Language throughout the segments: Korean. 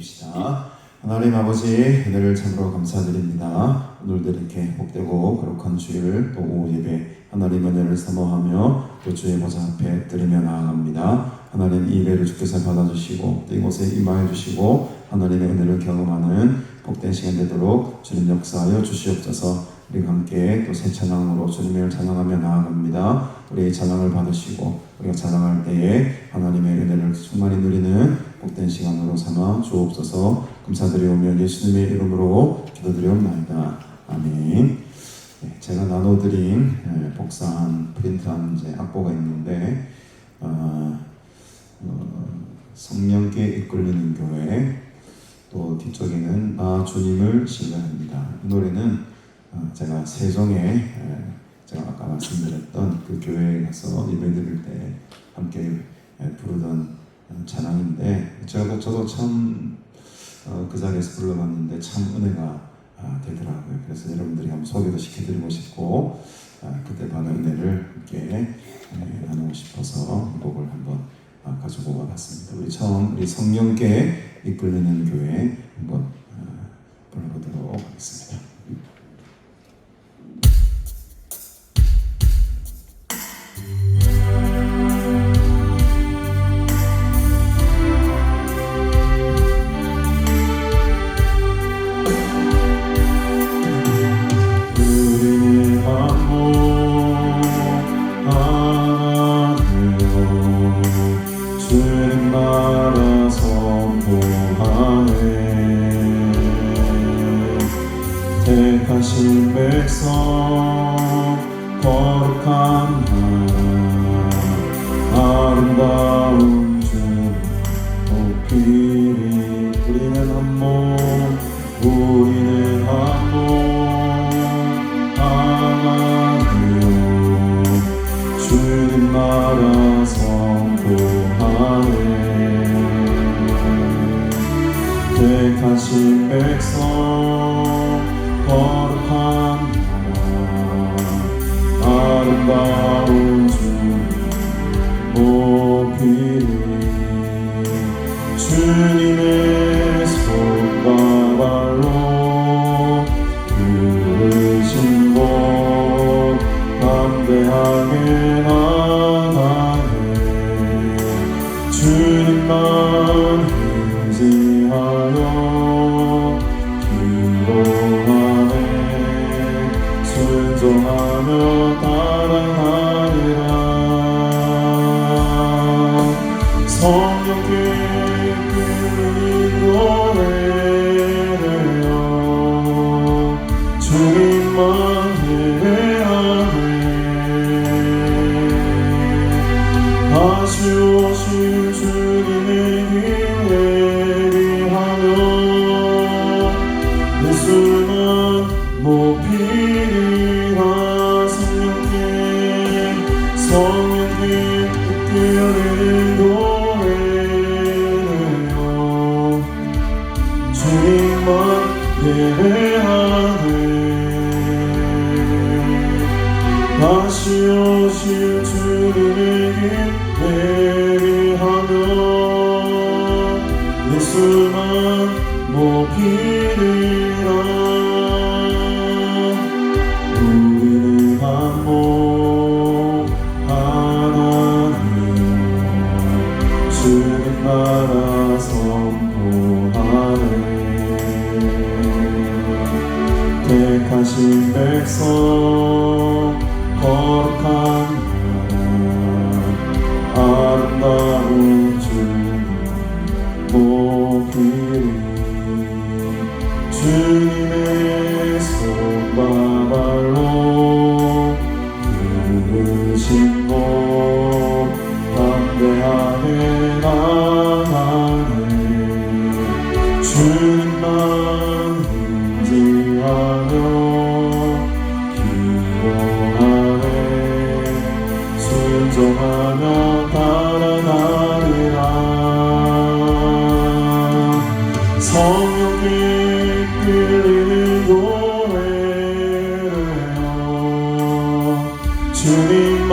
기도드립시다. 하나님 아버지, 은혜를 참으로 감사드립니다. 오늘도 이렇게 복되고 거룩한 주일 또 오후 예배 하나님 은혜를 사모하며 또 주의 보좌 앞에 드리며 나아갑니다. 하나님 이 예배를 주께서 받아주시고 또 이곳에 임하여 주시고 하나님의 은혜를 경험하는 복된 시간 되도록 주님 역사하여 주시옵소서. 우리가 함께 또 새 찬양으로 주님을 찬양하며 나아갑니다. 우리의 찬양을 받으시고 우리가 찬양할 때에 하나님의 은혜를 충만히 누리는 복된 시간으로 삼아 주옵소서. 감사드리오며 예수님의 이름으로 기도드리옵나이다. 아멘. 제가 나눠드린 복사한 프린트한 이제 악보가 있는데 성령께 이끌리는 교회, 또 뒤쪽에는 나 주님을 신뢰합니다. 이 노래는 제가 세종에 제가 아까 말씀드렸던 그 교회에 가서 예배드릴 때 함께 부르던 찬양인데 저도 참 그 자리에서 불러봤는데 참 은혜가 되더라고요. 그래서 여러분들이 한번 소개도 시켜드리고 싶고 그때 받은 은혜를 함께 나누고 싶어서 이 곡을 한번 가지고 와봤습니다. 우리 성령께 이끌리는 교회 한번 불러보도록 하겠습니다. 택하신 백성 거룩한 나라 아름다운 주 높이리. 우리는 한 몸 하나되어 주님 나라 선포하네. 택하신 백성 거룩한 나라 아름다운 주 높이리. 주님의 손과 발로 부르신 곳 담대하게 나가네. 주님만 의지하여 순종하며 따라가리라. 성령께 이끌리는 노래하여 주님만 예배하네. 다시 오실 주님의 길 예비하며 예수만 높이리라. 성령께 이끌리는 노래하여 주님만 예배하네. 다시 오실 주님의 길 예비하며 예수만 높이리라. 주님 나라 선포하네. 택하신 백성 거룩한 나라 아름다운 주 높이리. 주님의 손과 발로 부르신 곳 담대하게 나가네. 주님만 의지하며 기도하네. 순종하며 따라가리라. 성령께 이끌리는 노래하여 주님만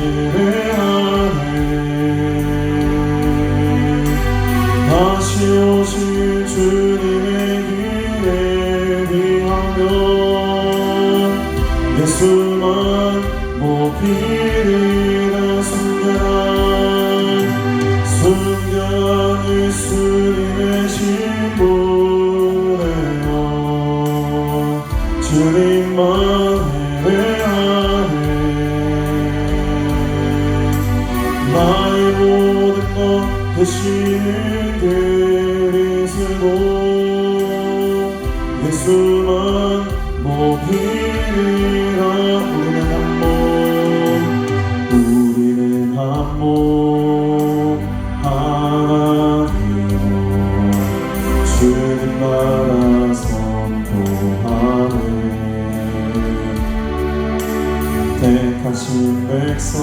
예배하네. 다시 오실 것 되시는 그리스도 예수만 높이리라. 우리는 한 몸 하나니요 주님 나라 선포하네. 택하신 백성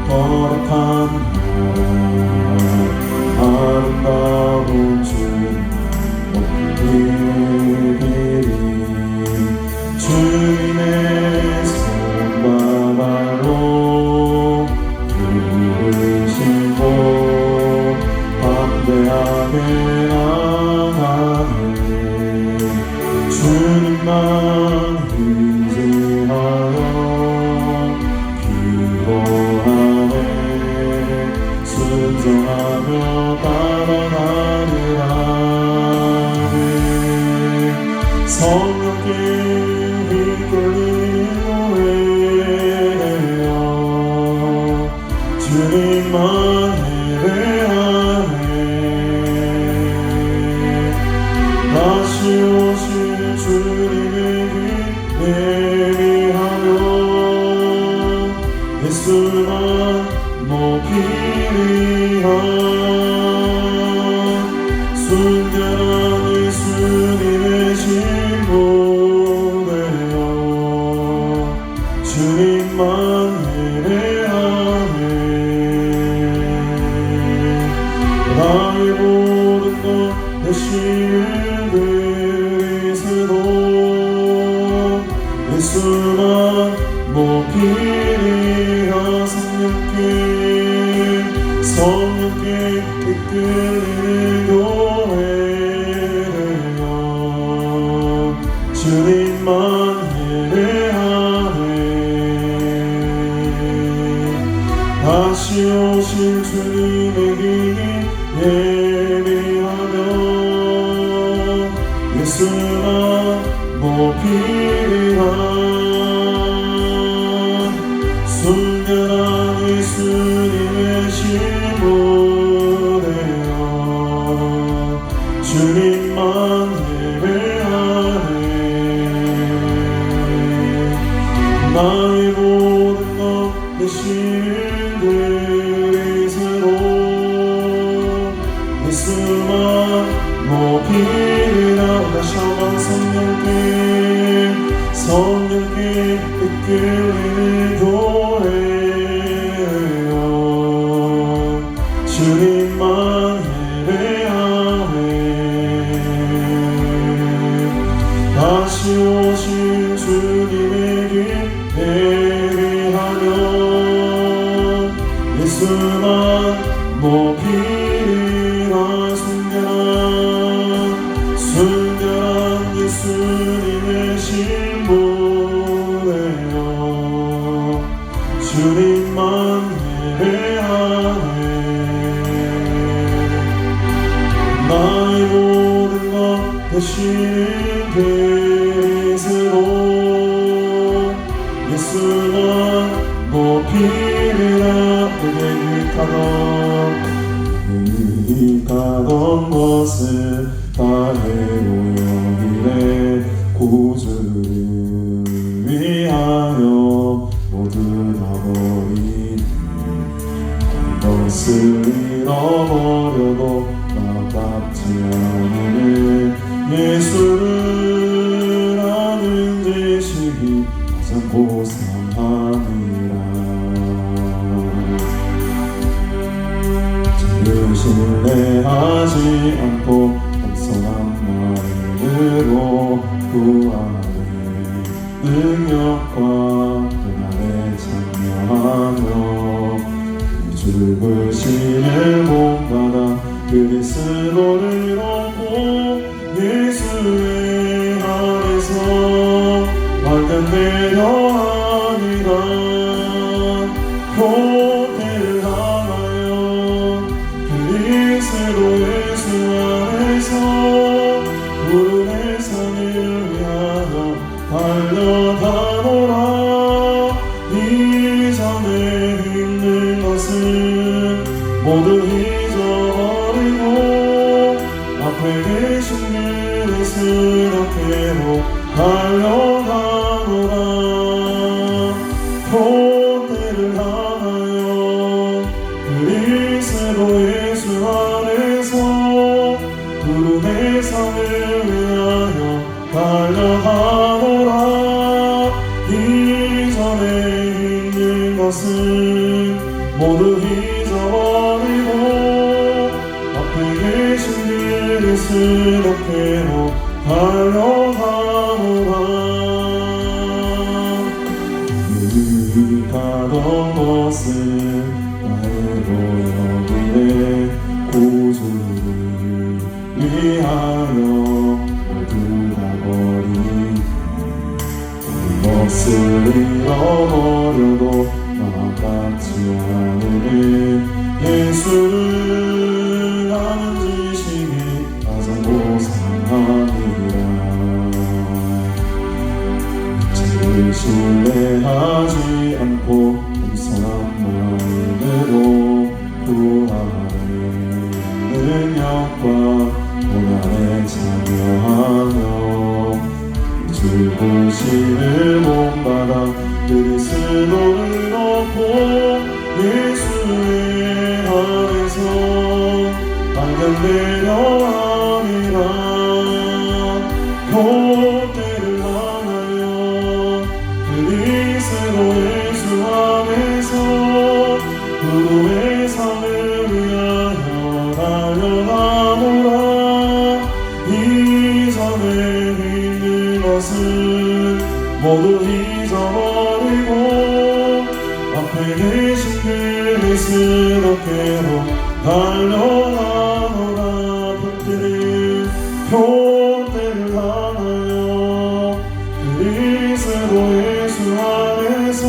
거룩한 나라 아름다운 주님 높이리니 주님의 손과 발로 부르시고 담대하게 나가네. 주님만 의지하여 기도하네. 순종하며 따라가리라. 성령께 이끌리는 노래여 주님만 예배하네. 다시 오실 주님의 길 예비하며 예수만 높이리라. 순결한 예수님의 신부되어 주님만 예배하네. 나의 모든 것 되시는 그리스도 예수만 높이리라. 성령께 이끌리는 교회여 주님만 예배하네. 다시 오실 주님의 길 예비하며 예수만 높이리라. 순결한 예수님의 신부되어 주님만 예배하네. 나의 모든 것 되시는 그리스도 예수만 높이리라. 다시 한번 성령께 이끌리는 교회여 주님만 예배하네. 다시 오실 주님의 길 예비하며 예수만 높이리라. 순결한 예수님의 신부되어 주님만 예배하네. 나의 모든 것 되시는 그리스도 예수만 높이리라. 내게 유익하던 것을 다 해로여기래. 구주를 위하여 모두 다 버리니 것을 잃어버려도 나답지 않으니 예수를 아는 지식이 가장 고상함이라. 신뢰하지 않고 겸손한 마음으로 구하네. 능력과 은혜에 참여하며 죽으심을 본받아 그리스도를 얻고 예수의 안에서 완전되려 하니라. 교회를 향하여 그리스도 예수 안에서 푸른 해산을 위하여 달려가노라. 이전에 힘든 것은 모두 잊어버리고 앞에 계신 그리스도께로 달려가노라. 본때를 향하여 그리스도 예수 안에서 구름의 삶을 위하여 달려가노라. 이전에 있는 것은 모두 잊어버리고 앞에 계신 그리스도께로 달려가노라. 그들이 가던 것은 나의로 여기네. 구주를 위하여 모두 다 버린 것을 잃어버려도 나같지 않으니 예수를 아는 지식이 가장 고상하니라. 죄를 신뢰하지 않고 겸손한 마음으로 구하는 능력과 고난에 참여하며 죽으심을 본받아 그리스도를 얻고 예수의 안에서 발견되려 함이라. 본때를 향하여 그리스도 예수 안에서 구름의 삶을 위하여 달려가노라. 이전에 있는 것은 모두 잊어버리고 앞에 계신 그리스도께로 달려가노라. 본때를 향하여 그리스도 예수 안에서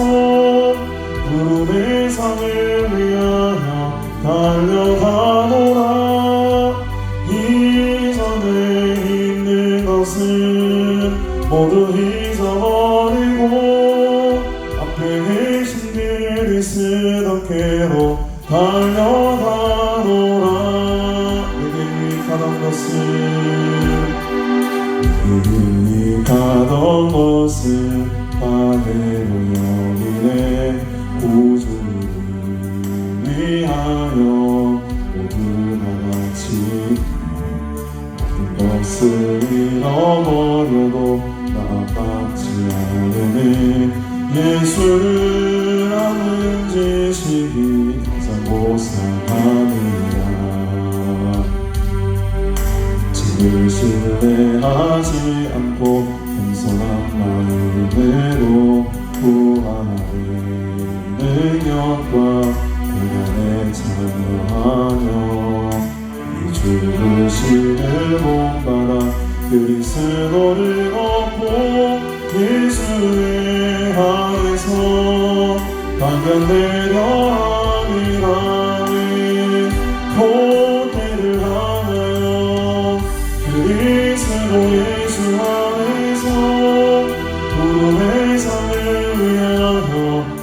구름의 삶을 위하여 달려가노라. 이전에 있는 것은 모두 잊어버리고 앞에 계신 그리스도께로 달려가노라. 그들이 가던 것은 바대로 여기네. 구주를 위하여 모두 다같이 모든 것을 잃어버려도 나같지 않으니 예수를 아는 지식이 가장 고상하니라. 죄를 신뢰하지 않고 겸손한 마음으로 구하는 능력과 고난에 참여하며 이 죽으심을 본받아 그리스도를 얻고 예수의 안에서 발견되려 함이라니. 본때를 향하여 그리스도 예수 안에서 구름의 삶을 위하여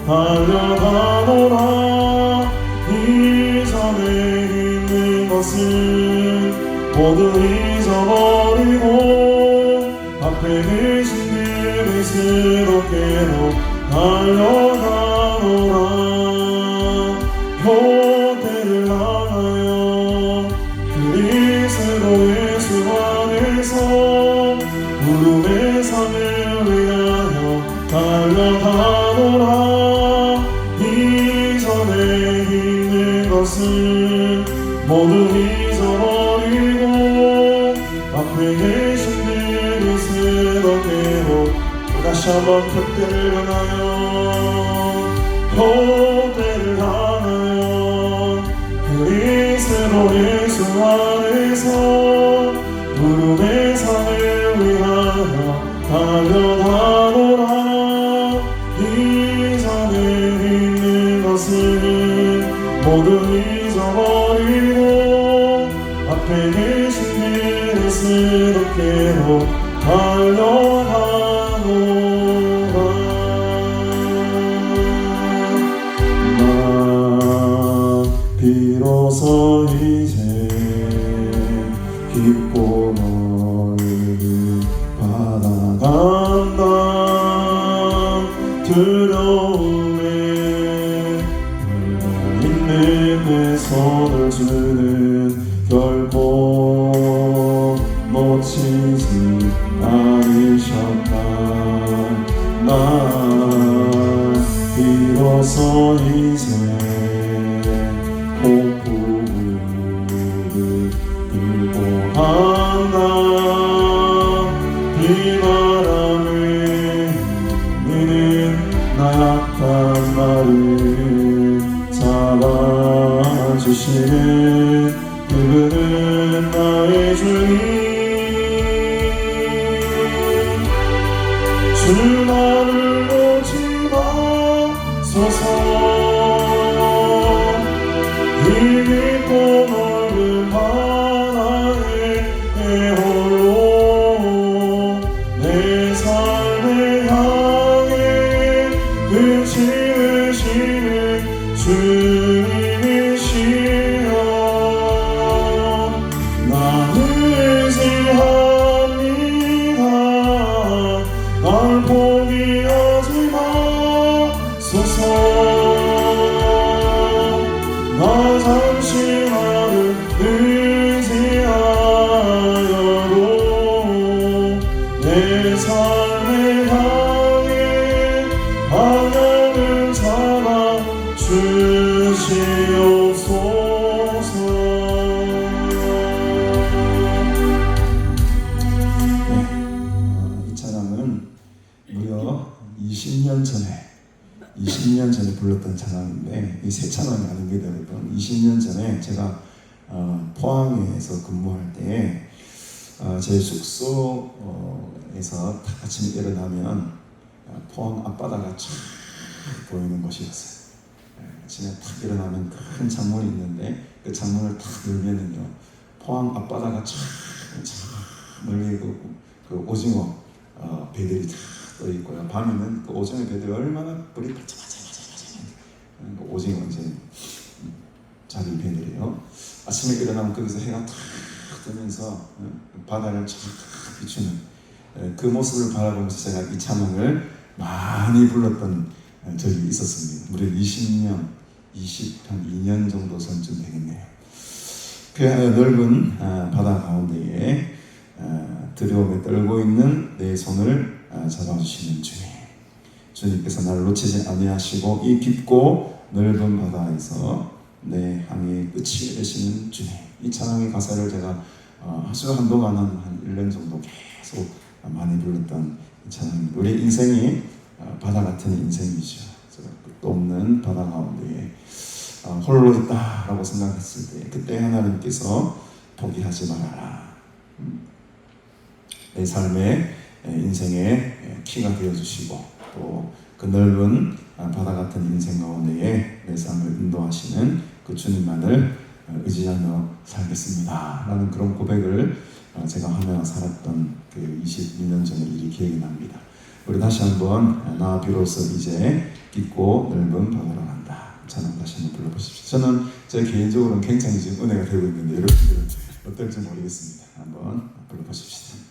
달려가노라. 이전에 있는 것은 모두 잊어버리고 앞에 계신 그리스도께로 달려가노라. 본때를 향하여 그리스도 예수 안에서 구름의 삶을 위하여 달려가노라. 이전에 있는 것은 모두 잊어버리고 앞에 계신 그리스도께로 다시 한번 그때를 향하여 본때를 향하여 그리스도 예수 안에서 구름의 삶을 위하여 달려가노라. 이전에 있는 것은 모두 잊어버리고 앞에 계신 그리스도께로 달려가노라. 나 비로소 비로소 이제 깊고 넓은 바다간다. 두려움에 물고 있는 내 손을 주는 결코 놓치지 않으셨다. 나 비로소 이제 폭풍우를 들고 한다. 비바람에 너는 나 약한 나를 잡아주시는 그분은 나의 주님. 주 나를 놓지 마소서. 이 깊고 넓은 바다에 내 홀로 내 삶을 향해 그치으시는 주님이시여. 나는 의지합니다. 날 포기하지 마소서. 나 잠시 나를 의지하여도 내 삶을 향해 방향을 잡아 주시옵소서. 이 찬양은 무려 20년 전에 불렀던 찬양인데 이 새 찬양이 아닙니다, 여러분. 20년 전에 제가 포항에서 근무할 때 제 숙소에서 딱 아침에 일어나면 포항 앞바다가 쫙 보이는 곳이었어요. 아침에 딱 일어나면 큰 창문이 있는데 그 창문을 딱 열면은요 포항 앞바다가 쫙 멀리 그 오징어 배들이 다 떠 있고요. 밤에는 그 오징어 배들이 얼마나 불이 반짝반짝반짝반짝 그 오징어 이제 자기 배들이요. 아침에 일어나면 거기서 해가 탁 뜨면서 바다를 쫙 비추는 그 모습을 바라보면서 제가 이 찬양을 많이 불렀던 적이 있었습니다. 무려 20년, 22년 정도 전쯤 되겠네요. 그 넓은 바다 가운데에 두려움에 떨고 있는 내 손을 잡아주시는 주님. 주님께서 나를 놓치지 아니하시고 이 깊고 넓은 바다에서 내 항해 끝이 되시는 주님. 이 찬양의 가사를 제가 아주 한동안 한 1년 정도 계속 많이 불렀던 찬양입니다. 우리 인생이 바다 같은 인생이죠. 끝도 없는 바다 가운데에 홀로 있다라고 생각했을 때 그때 하나님께서 포기하지 말아라. 내 삶의 인생의 키가 되어주시고 또 그 넓은 바다 같은 인생 가운데에 내 삶을 인도하시는 그 주님만을 의지하며 살겠습니다 라는 그런 고백을 제가 하며 살았던 그 22년 전의 일이 기억이 납니다. 우리 다시 한번 나 비로소 이제 깊고 넓은 바다로 간다 찬양 다시 한번 불러보십시오. 저는 제 개인적으로는 굉장히 지금 은혜가 되고 있는데 여러분들은 어떨지 모르겠습니다. 한번 불러보십시오.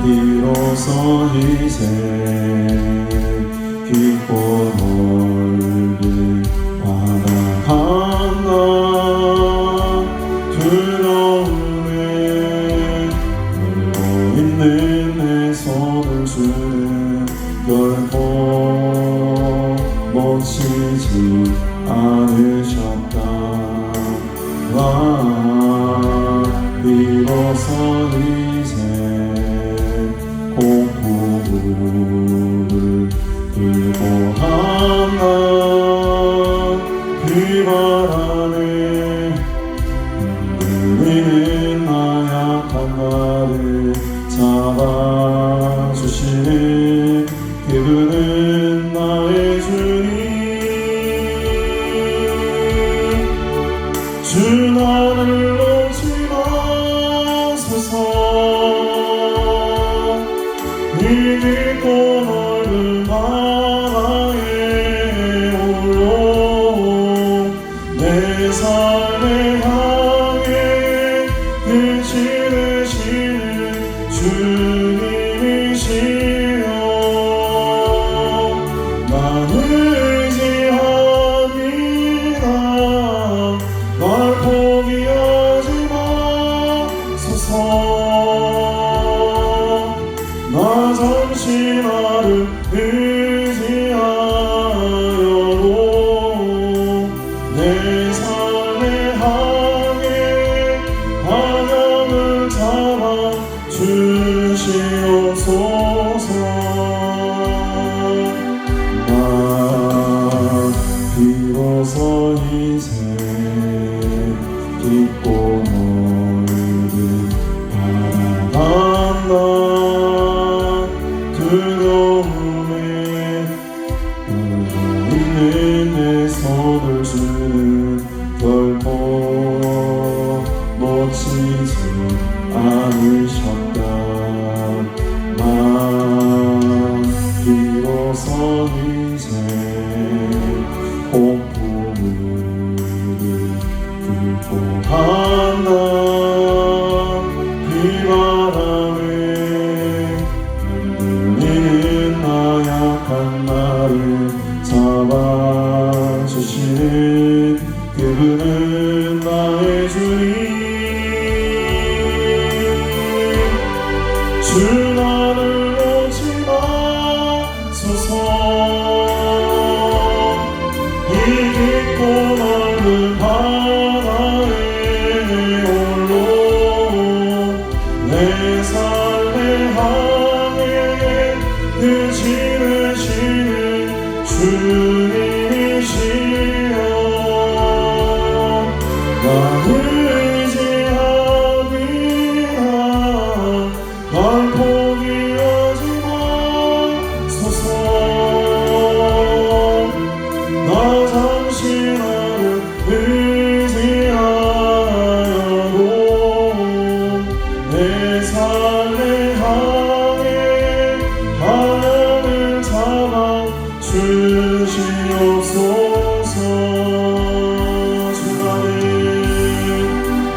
비로소 이제 깊고 넓은 바다 한다. 두려움에 물고 있는 내 손을 주는 결코 놓치지 않으셨다. 비로소 이제 폭풍우를 들고 한다. 비바람에 흔들리는 나 약한 나를 잡아주시는 그분은 나의 주님. 주 나를 놓지 마소서. 이 깊고 넓은 바다에 내 홀로 내 삶을 향해 그치으시는 주님이시여. 나는 의지합니다. 날 포기하지 마소서. 나 잠시 나를 의지하여도 내 삶을 향해 방향을 잡아 주시옵소서. 나 비로소 이제 깊고 넓은 바다 한다. 두려움에 물고 있는 내 손을 주는 결코 놓치지 않으셨다. 비로소 이제 폭풍우를 들고 한다. 비바람에 흔들리는 나 약한 나를 잡아주시는 그분은 나의 주님. 주시옵소서. 이제 폭풍을 뚫고 한다. 비바람에 흔들리는 나약한 나를 잡아주시는 그분은 나의 주님. 주 나를 놓지 마소서. 이 깊고 넓은 바다에 홀로 내 삶의 항해 그 짐을 지는 주님이시여. 나를 의지하리라. 날 포기하지 마소서. 나 잠시 나를 의지하여도 내 삶의 항해 방향을 잡아 주시옵소서.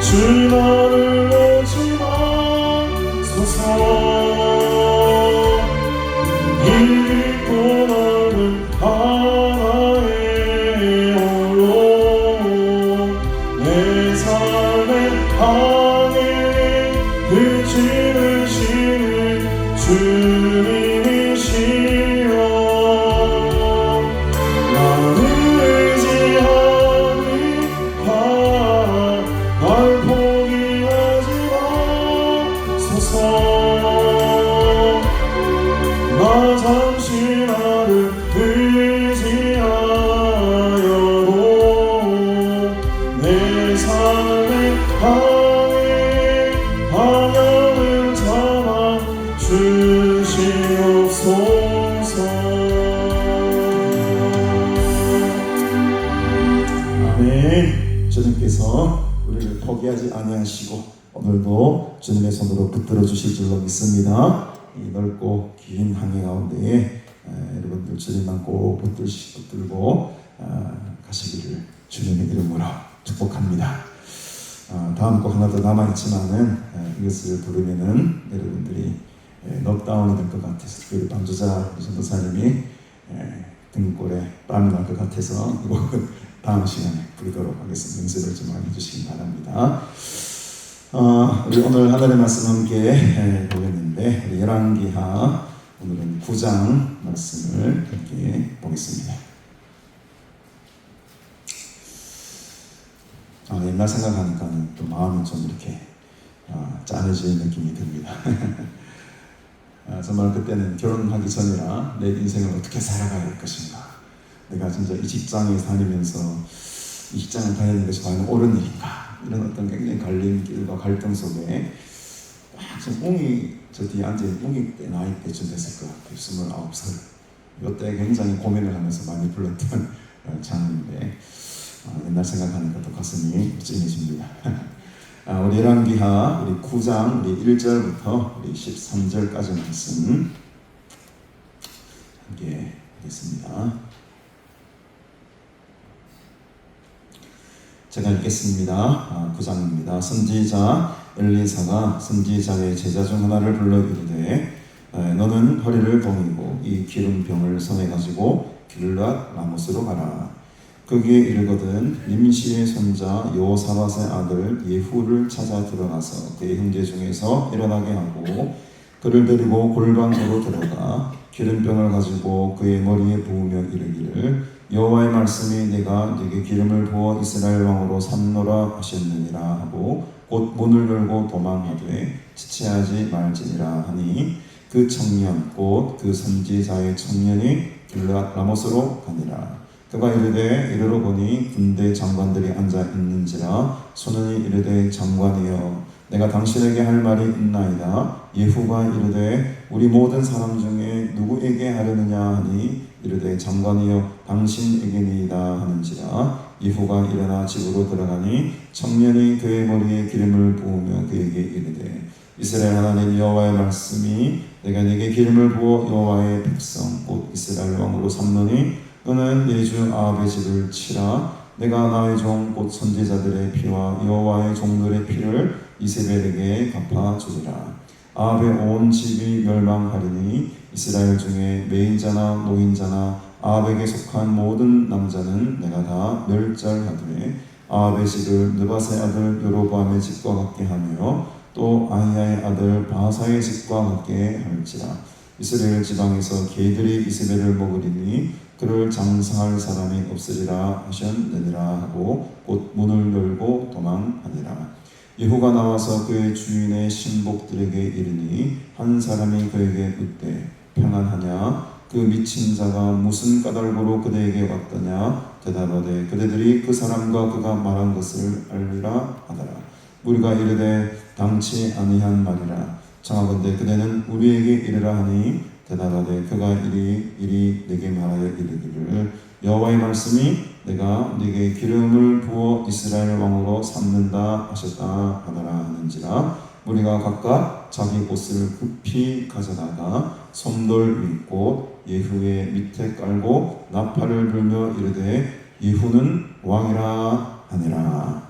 주 나를 놓지 마소서. 이 깊고 넓은 바다에 홀로 내 삶의 항해 그 짐을 지는 주님이시여. 나를 의지하리라. 날 포기하지 마소서. 나 잠시 나를 의지하여도 내 삶의 항해 방향을 잡아 주시옵소서. 아멘. 주님께서 우리를 포기하지 아니하시고 오늘도 주님의 손으로 붙들어 주실 줄로 믿습니다. 이 넓고 긴 항해 가운데에 여러분들 주님만 꼭 붙들고 가시기를 주님의 이름으로 축복합니다. 다음 곡 하나 더 남아있지만은 이것을 부르면은 여러분들이 넉다운이 될 것 같아서 특별히 반주자 전도사님이 등골에 땀이 날 것 같아서 이 곡은 다음 시간에 부르도록 하겠습니다. 연습을 좀 많이 해주시기 바랍니다. 우리 오늘 하나님의 말씀 함께 보겠는데 우리 열왕기하 오늘은 9장 말씀을 함께 보겠습니다. 옛날 생각하니까는 또 마음이 좀 이렇게 짠해지는 느낌이 듭니다. 정말 그때는 결혼하기 전이라 내 인생을 어떻게 살아가야 할 것인가, 내가 진짜 이 직장에 다니면서 이 직장을 다니는 것이 과연 옳은 일인가, 이런 어떤 굉장히 갈림길과 갈등 속에 좀 웅이 저 뒤에 앉아있는 웅이 때 나이 때쯤 됐을 것 같아요. 29살. 이때 굉장히 고민을 하면서 많이 불렀던 장인데 옛날 생각하니까 또 가슴이 찡해집니다. 우리 열왕기하 우리 9장 우리 1절부터 우리 13절까지 말씀 함께 하겠습니다. 제가 읽겠습니다. 9장입니다. 선지자 엘리사가 선지자의 제자 중 하나를 불러 이르되 너는 허리를 동이고 이 기름병을 손에 가지고 길르앗 라못으로 가라. 거기에 이르거든 nim시의 손자 여호사밧의 아들 예후를 찾아 들어가서 그의 형제 중에서 일어나게 하고 그를 데리고 골방으로 들어가 기름병을 가지고 그의 머리에 부으며 이르기를 여호와의 말씀이 내가 네게 기름을 부어 이스라엘 왕으로 삼노라 하셨느니라 하고 곧 문을 열고 도망하되 지체하지 말지니라 하니 그 청년 곧 그 선지자의 청년이 길르앗 라못으로 가니라. 그가 이르되 이르러 보니 군대 장관들이 앉아 있는지라 소년이 이르되 장관이여 내가 당신에게 할 말이 있나이다. 예후가 이르되 우리 모든 사람 중에 누구에게 하려느냐 하니 이르되 장관이여 당신에게니이다 하는지라. 예후가 일어나 집으로 들어가니 청년이 그의 머리에 기름을 부으며 그에게 이르되 이스라엘 하나님 여호와의 말씀이 내가 네게 기름을 부어 여호와의 백성 곧 이스라엘 왕으로 삼노니 너는 내 주 아합의 집을 치라. 내가 나의 종 곧 선지자들의 피와 여호와의 종들의 피를 이세벨에게 갚아주리라. 아합의 온 집이 멸망하리니 이스라엘 중에 매인자나 노인자나 아합에게 속한 모든 남자는 내가 다 멸절하되 아합의 집을 느밧의 아들 여로보암의 집과 같게 하며 또 아히야의 아들 바사의 집과 같게 할지라. 이스라엘 지방에서 개들이 이세벨을 먹으리니 그를 장사할 사람이 없으리라 하셨느니라 하고 곧 문을 열고 도망하니라. 예후가 나와서 그의 주인의 신복들에게 이르니 한 사람이 그에게 묻되 평안하냐? 그 미친 자가 무슨 까닭으로 그대에게 왔더냐? 대답하되 그대들이 그 사람과 그가 말한 것을 알리라 하더라. 우리가 이르되 당치 아니한 말이라. 청하건대 그대는 우리에게 이르라 하니 대답하되 그가 이리 내게 말하여 이르기를 여호와의 말씀이 내가 네게 기름을 부어 이스라엘 왕으로 삼는다 하셨다 하더라 하는지라. 우리가 각각 자기 옷을 급히 가져다가 솜돌 윗꽃 예후의 밑에 깔고 나팔을 불며 이르되 예후는 왕이라 하니라.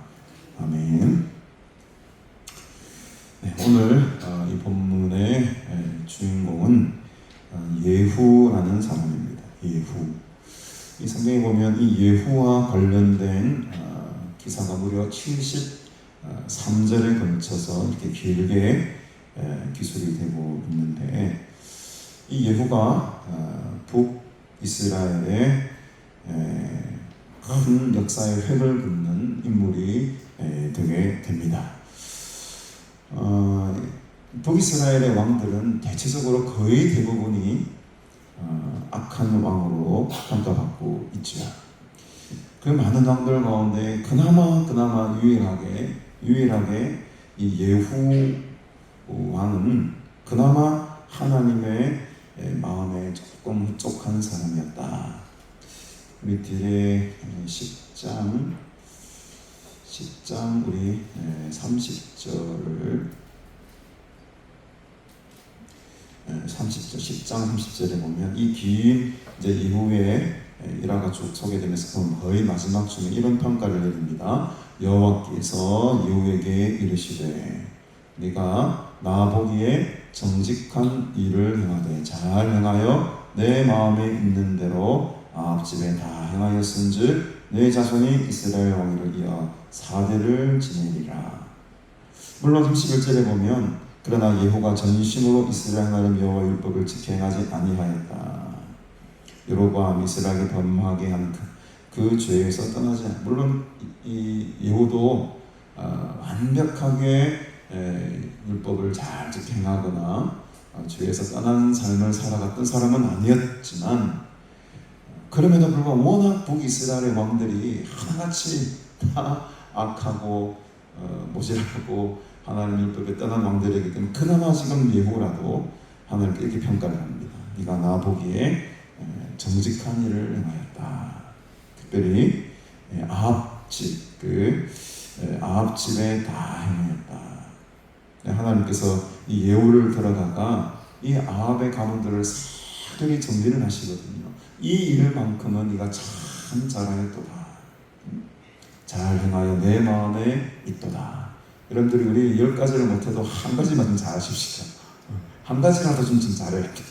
아멘. 네, 오늘 이 본문의 주인공은 예후라는 사람입니다. 예후. 이 성경에 보면 이 예후와 관련된 기사가 무려 73절에 걸쳐서 이렇게 길게 기술이 되고 있는데 이 예후가 북이스라엘의 큰 역사의 획을 긋는 인물이 되게 됩니다. 북이스라엘의 왕들은 대체적으로 거의 대부분이 악한 왕으로 평가받고 있죠. 그 많은 왕들 가운데 그나마 유일하게 이 예후 왕은 그나마 하나님의 마음에 조금 흡족한 사람이었다. 우리 뒤에 10장 우리 30절을 10장 30절에 보면 이 긴 이제 예후의 일화가 쭉 소개되면서 보면 거의 마지막 중에 이런 평가를 내립니다. 여호와께서 예후에게 이르시되 네가 나 보기에 정직한 일을 행하되 잘 행하여 내 마음에 있는 대로 아합 집에 다 행하였은즉 내 자손이 이스라엘 왕위를 이어 4대를 지내리라. 물론 31절에 보면 그러나 예후가 전심으로 이스라엘 하나님 여호와 율법을 지켜 행하지 아니하였다. 여로보암 이스라엘을 범하게 한 그 죄에서 떠나지 않. 물론 이 예후도 완벽하게 율법을 잘 지켜 행하거나 죄에서 떠난 삶을 살아갔던 사람은 아니었지만 그럼에도 불구하고 워낙 북이스라엘의 왕들이 하나같이 다 악하고 모질하고 하나님 율법에 떠난 왕들이기 때문에 그나마 지금 예후라도 하나님께 이렇게 평가를 합니다. 네가 나 보기에 정직한 일을 행하였다. 특별히 아합 집에 다 행하였다. 하나님께서 이 예후를 들어다가 이 아합의 가문들을 사들이 정리를 하시거든요. 이 일만큼은 네가 참 잘하였도다. 잘 행하여 내 마음에 있도다. 여러분들이 우리 10가지를 못해도 한 가지만 좀 잘하십시오. 한 가지라도 좀 잘해야 돼.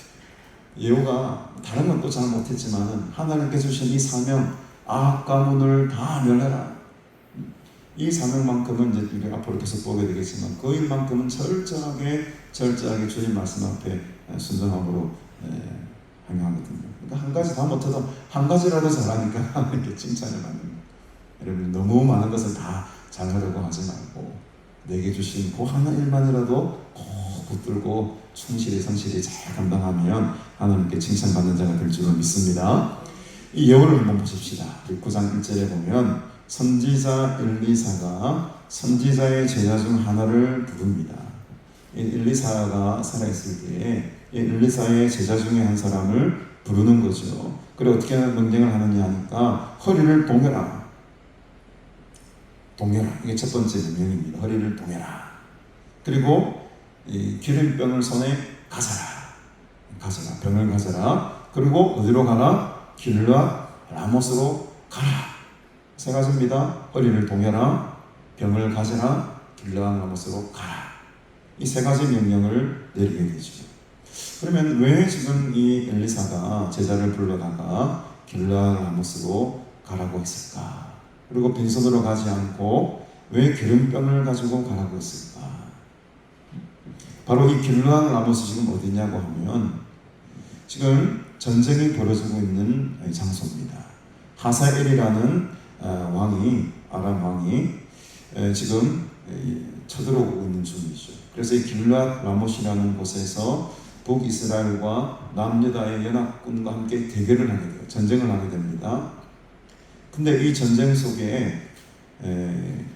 예후가 다른 건 또 잘 못했지만 하나님께서 주신 이 사명 아합 가문을 다 멸해라. 이 사명만큼은 이제 우리 앞으로 계속 보게 되겠지만 그 일만큼은 철저하게 주님 말씀 앞에 순종함으로 행하거든요. 그러니까 한 가지 다 못해도 한 가지라도 잘하니까 하나님께 칭찬을 받는 거예요. 여러분 너무 많은 것을 다 잘하려고 하지 말고 내게 주신 그 하나 일만이라도 꼭 붙들고 성실히 잘 감당하면 하나님께 칭찬받는 자가 될 줄로 믿습니다. 이 예후를 한번 보십시다. 9장 1절에 보면 선지자 엘리사가 선지자의 제자 중 하나를 부릅니다. 엘리사가 살아있을 때에 엘리사의 제자 중에 한 사람을 부르는 거죠. 그래 어떻게 명령을 하느냐 하니까 허리를 동여라. 이게 첫 번째 명령입니다. 허리를 동여라. 그리고 이 기름병을 손에 가져라. 병을 가져라. 그리고 어디로 가라? 길르앗 라못으로 가라. 세 가지입니다. 허리를 동여라, 병을 가져라, 길르앗 라못으로 가라. 이 세 가지 명령을 내리게 되죠. 그러면 왜 지금 이 엘리사가 제자를 불러다가 길르앗 라못으로 가라고 했을까? 그리고 빈손으로 가지 않고 왜 기름병을 가지고 가라고 했을까? 바로 이 길르앗 라못이 지금 어디냐고 하면 지금 전쟁이 벌어지고 있는 장소입니다. 하사엘이라는 왕이, 아람 왕이 지금 쳐들어오고 있는 중이죠. 그래서 이 길르앗 라못이라는 곳에서 북이스라엘과 남유다의 연합군과 함께 대결을 하게 돼요. 전쟁을 하게 됩니다. 근데 이 전쟁 속에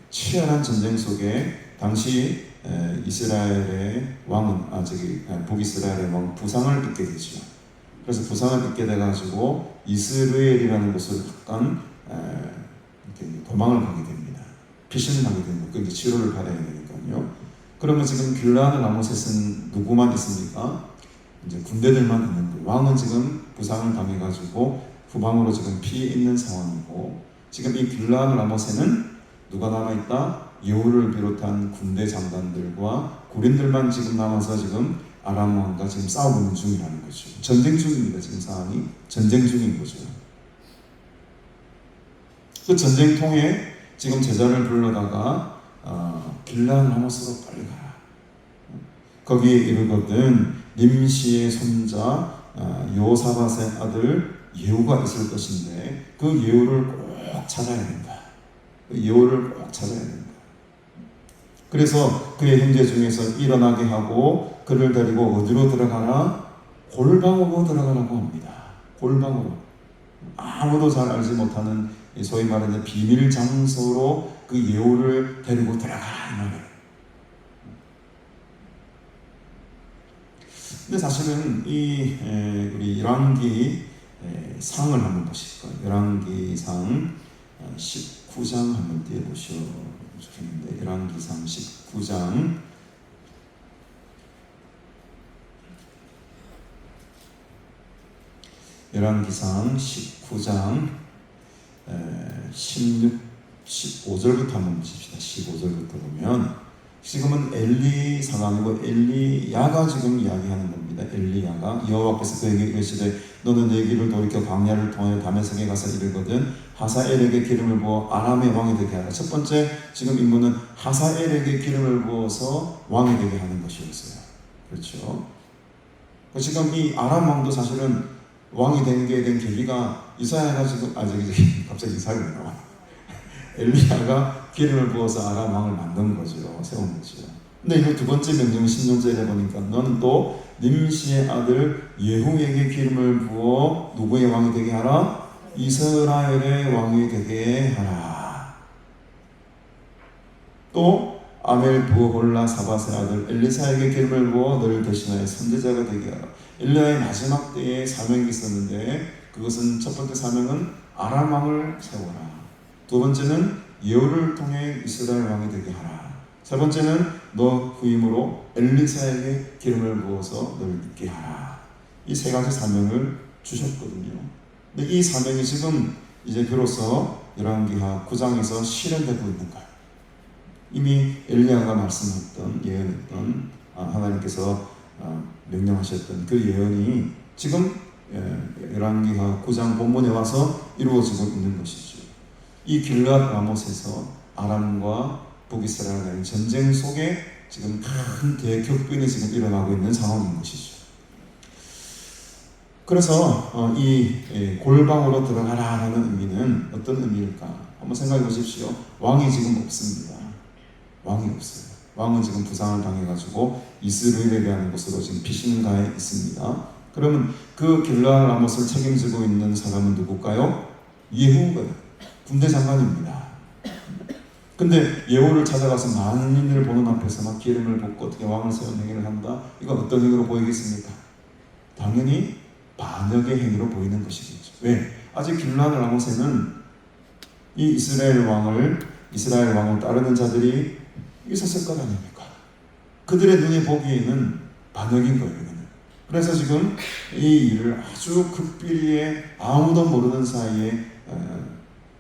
치열한 전쟁 속에 당시 이스라엘의 왕은 북이스라엘의 왕 부상을 입게 되죠. 그래서 부상을 입게 돼가지고 이스라엘이라는 곳을 약간 도망을 가게 됩니다. 피신을 하게 됩니다. 그 치료를 받아야 되니까요. 그러면 지금 길르앗 라못에는 누구만 있습니까? 이제 군대들만 있는 거예요. 왕은 지금 부상을 당해가지고 후방으로 지금 피해 있는 상황이고, 지금 이 길르앗 라못에는 누가 남아있다? 여우를 비롯한 군대 장관들과 군인들만 지금 남아서 지금 아람 왕과 지금 싸우고 있는 중이라는 거죠. 전쟁 중입니다. 지금 상황이 전쟁 중인 거죠. 그 전쟁통에 지금 제자를 불러다가 길르앗 라못으로 빨리 가라. 거기에 이르거든 님시의 손자 요사밧의 아들 예후가 있을 것인데 그 예후를 꼭 찾아야 된다. 그 예후를 꼭 찾아야 된다. 그래서 그의 형제 중에서 일어나게 하고 그를 데리고 어디로 들어가라? 골방으로 들어가라고 합니다. 골방으로. 아무도 잘 알지 못하는 소위 말하는 비밀 장소로 그 예후를 데리고 들어가라 이 말이에요. 근데 사실은 이 우리 열왕기 상을 한번 보실 거예요. 열왕기상 19장 한번 띄워보시면 좋겠는데, 열왕기상 19장 열왕기상 19장 16, 15절부터 한번 보십시다. 15절부터 보면 지금은 엘리 상황이고 엘리야가 지금 이야기하는 겁니다. 엘리야가 여호와께서 그에게 이르시되 너는 내 길을 돌이켜 광야를 통하여 다메섹에 가서 이르거든 하사엘에게 기름을 부어 아람의 왕이 되게 하라. 첫 번째 지금 임무는 하사엘에게 기름을 부어서 왕이 되게 하는 것이었어요. 그렇죠? 지금 이 아람 왕도 사실은 왕이 된 게 된 계기가 이사야가 지금 갑자기 이사야가 나와. 엘리야가 기름을 부어서 아람 왕을 만든 거죠. 세운 거죠. 근데 이거 두 번째 명령 16절에 보니까 너는 또 님시의 아들 예후에게 기름을 부어 누구의 왕이 되게 하라? 이스라엘의 왕이 되게 하라. 또 아멜 부어홀라 사밧의 아들 엘리사에게 기름을 부어 너를 대신하여 선지자가 되게 하라. 엘리야의 마지막 때에 사명이 있었는데 그것은 첫 번째 사명은 아람 왕을 세워라. 두 번째는 예후를 통해 이스라엘 왕이 되게 하라. 세 번째는 너 후임으로 엘리사에게 기름을 부어서 너를 있게 하라. 이 세 가지 사명을 주셨거든요. 근데 이 사명이 지금 이제 비로소 열왕기하 9장에서 실현되고 있는 거예요. 이미 엘리야가 말씀했던 예언했던 하나님께서 명령하셨던 그 예언이 지금 열왕기하 9장 본문에 와서 이루어지고 있는 것이죠. 이 길르앗 라못에서 아람과 북이스라엘 간의 전쟁 속에 지금 큰 대격변이 지금 일어나고 있는 상황인 것이죠. 그래서 이 골방으로 들어가라라는 의미는 어떤 의미일까? 한번 생각해 보십시오. 왕이 지금 없습니다. 왕이 없어요. 왕은 지금 부상을 당해가지고 이스라엘이라는 곳으로 지금 피신을 가해 있습니다. 그러면 그 길르앗 라못을 책임지고 있는 사람은 누굴까요? 예후가요. 군대 장관입니다. 근데 예후를 찾아가서 만민을 보는 앞에서 막 기름을 붓고 어떻게 왕을 세운 행위를 한다? 이건 어떤 행위로 보이겠습니까? 당연히 반역의 행위로 보이는 것이겠죠. 왜? 아직 길르앗 라못에는 이 이스라엘 왕을 따르는 자들이 있었을 것 아닙니까? 그들의 눈이 보기에는 반역인 거예요. 이거는. 그래서 지금 이 일을 아주 극비리에 아무도 모르는 사이에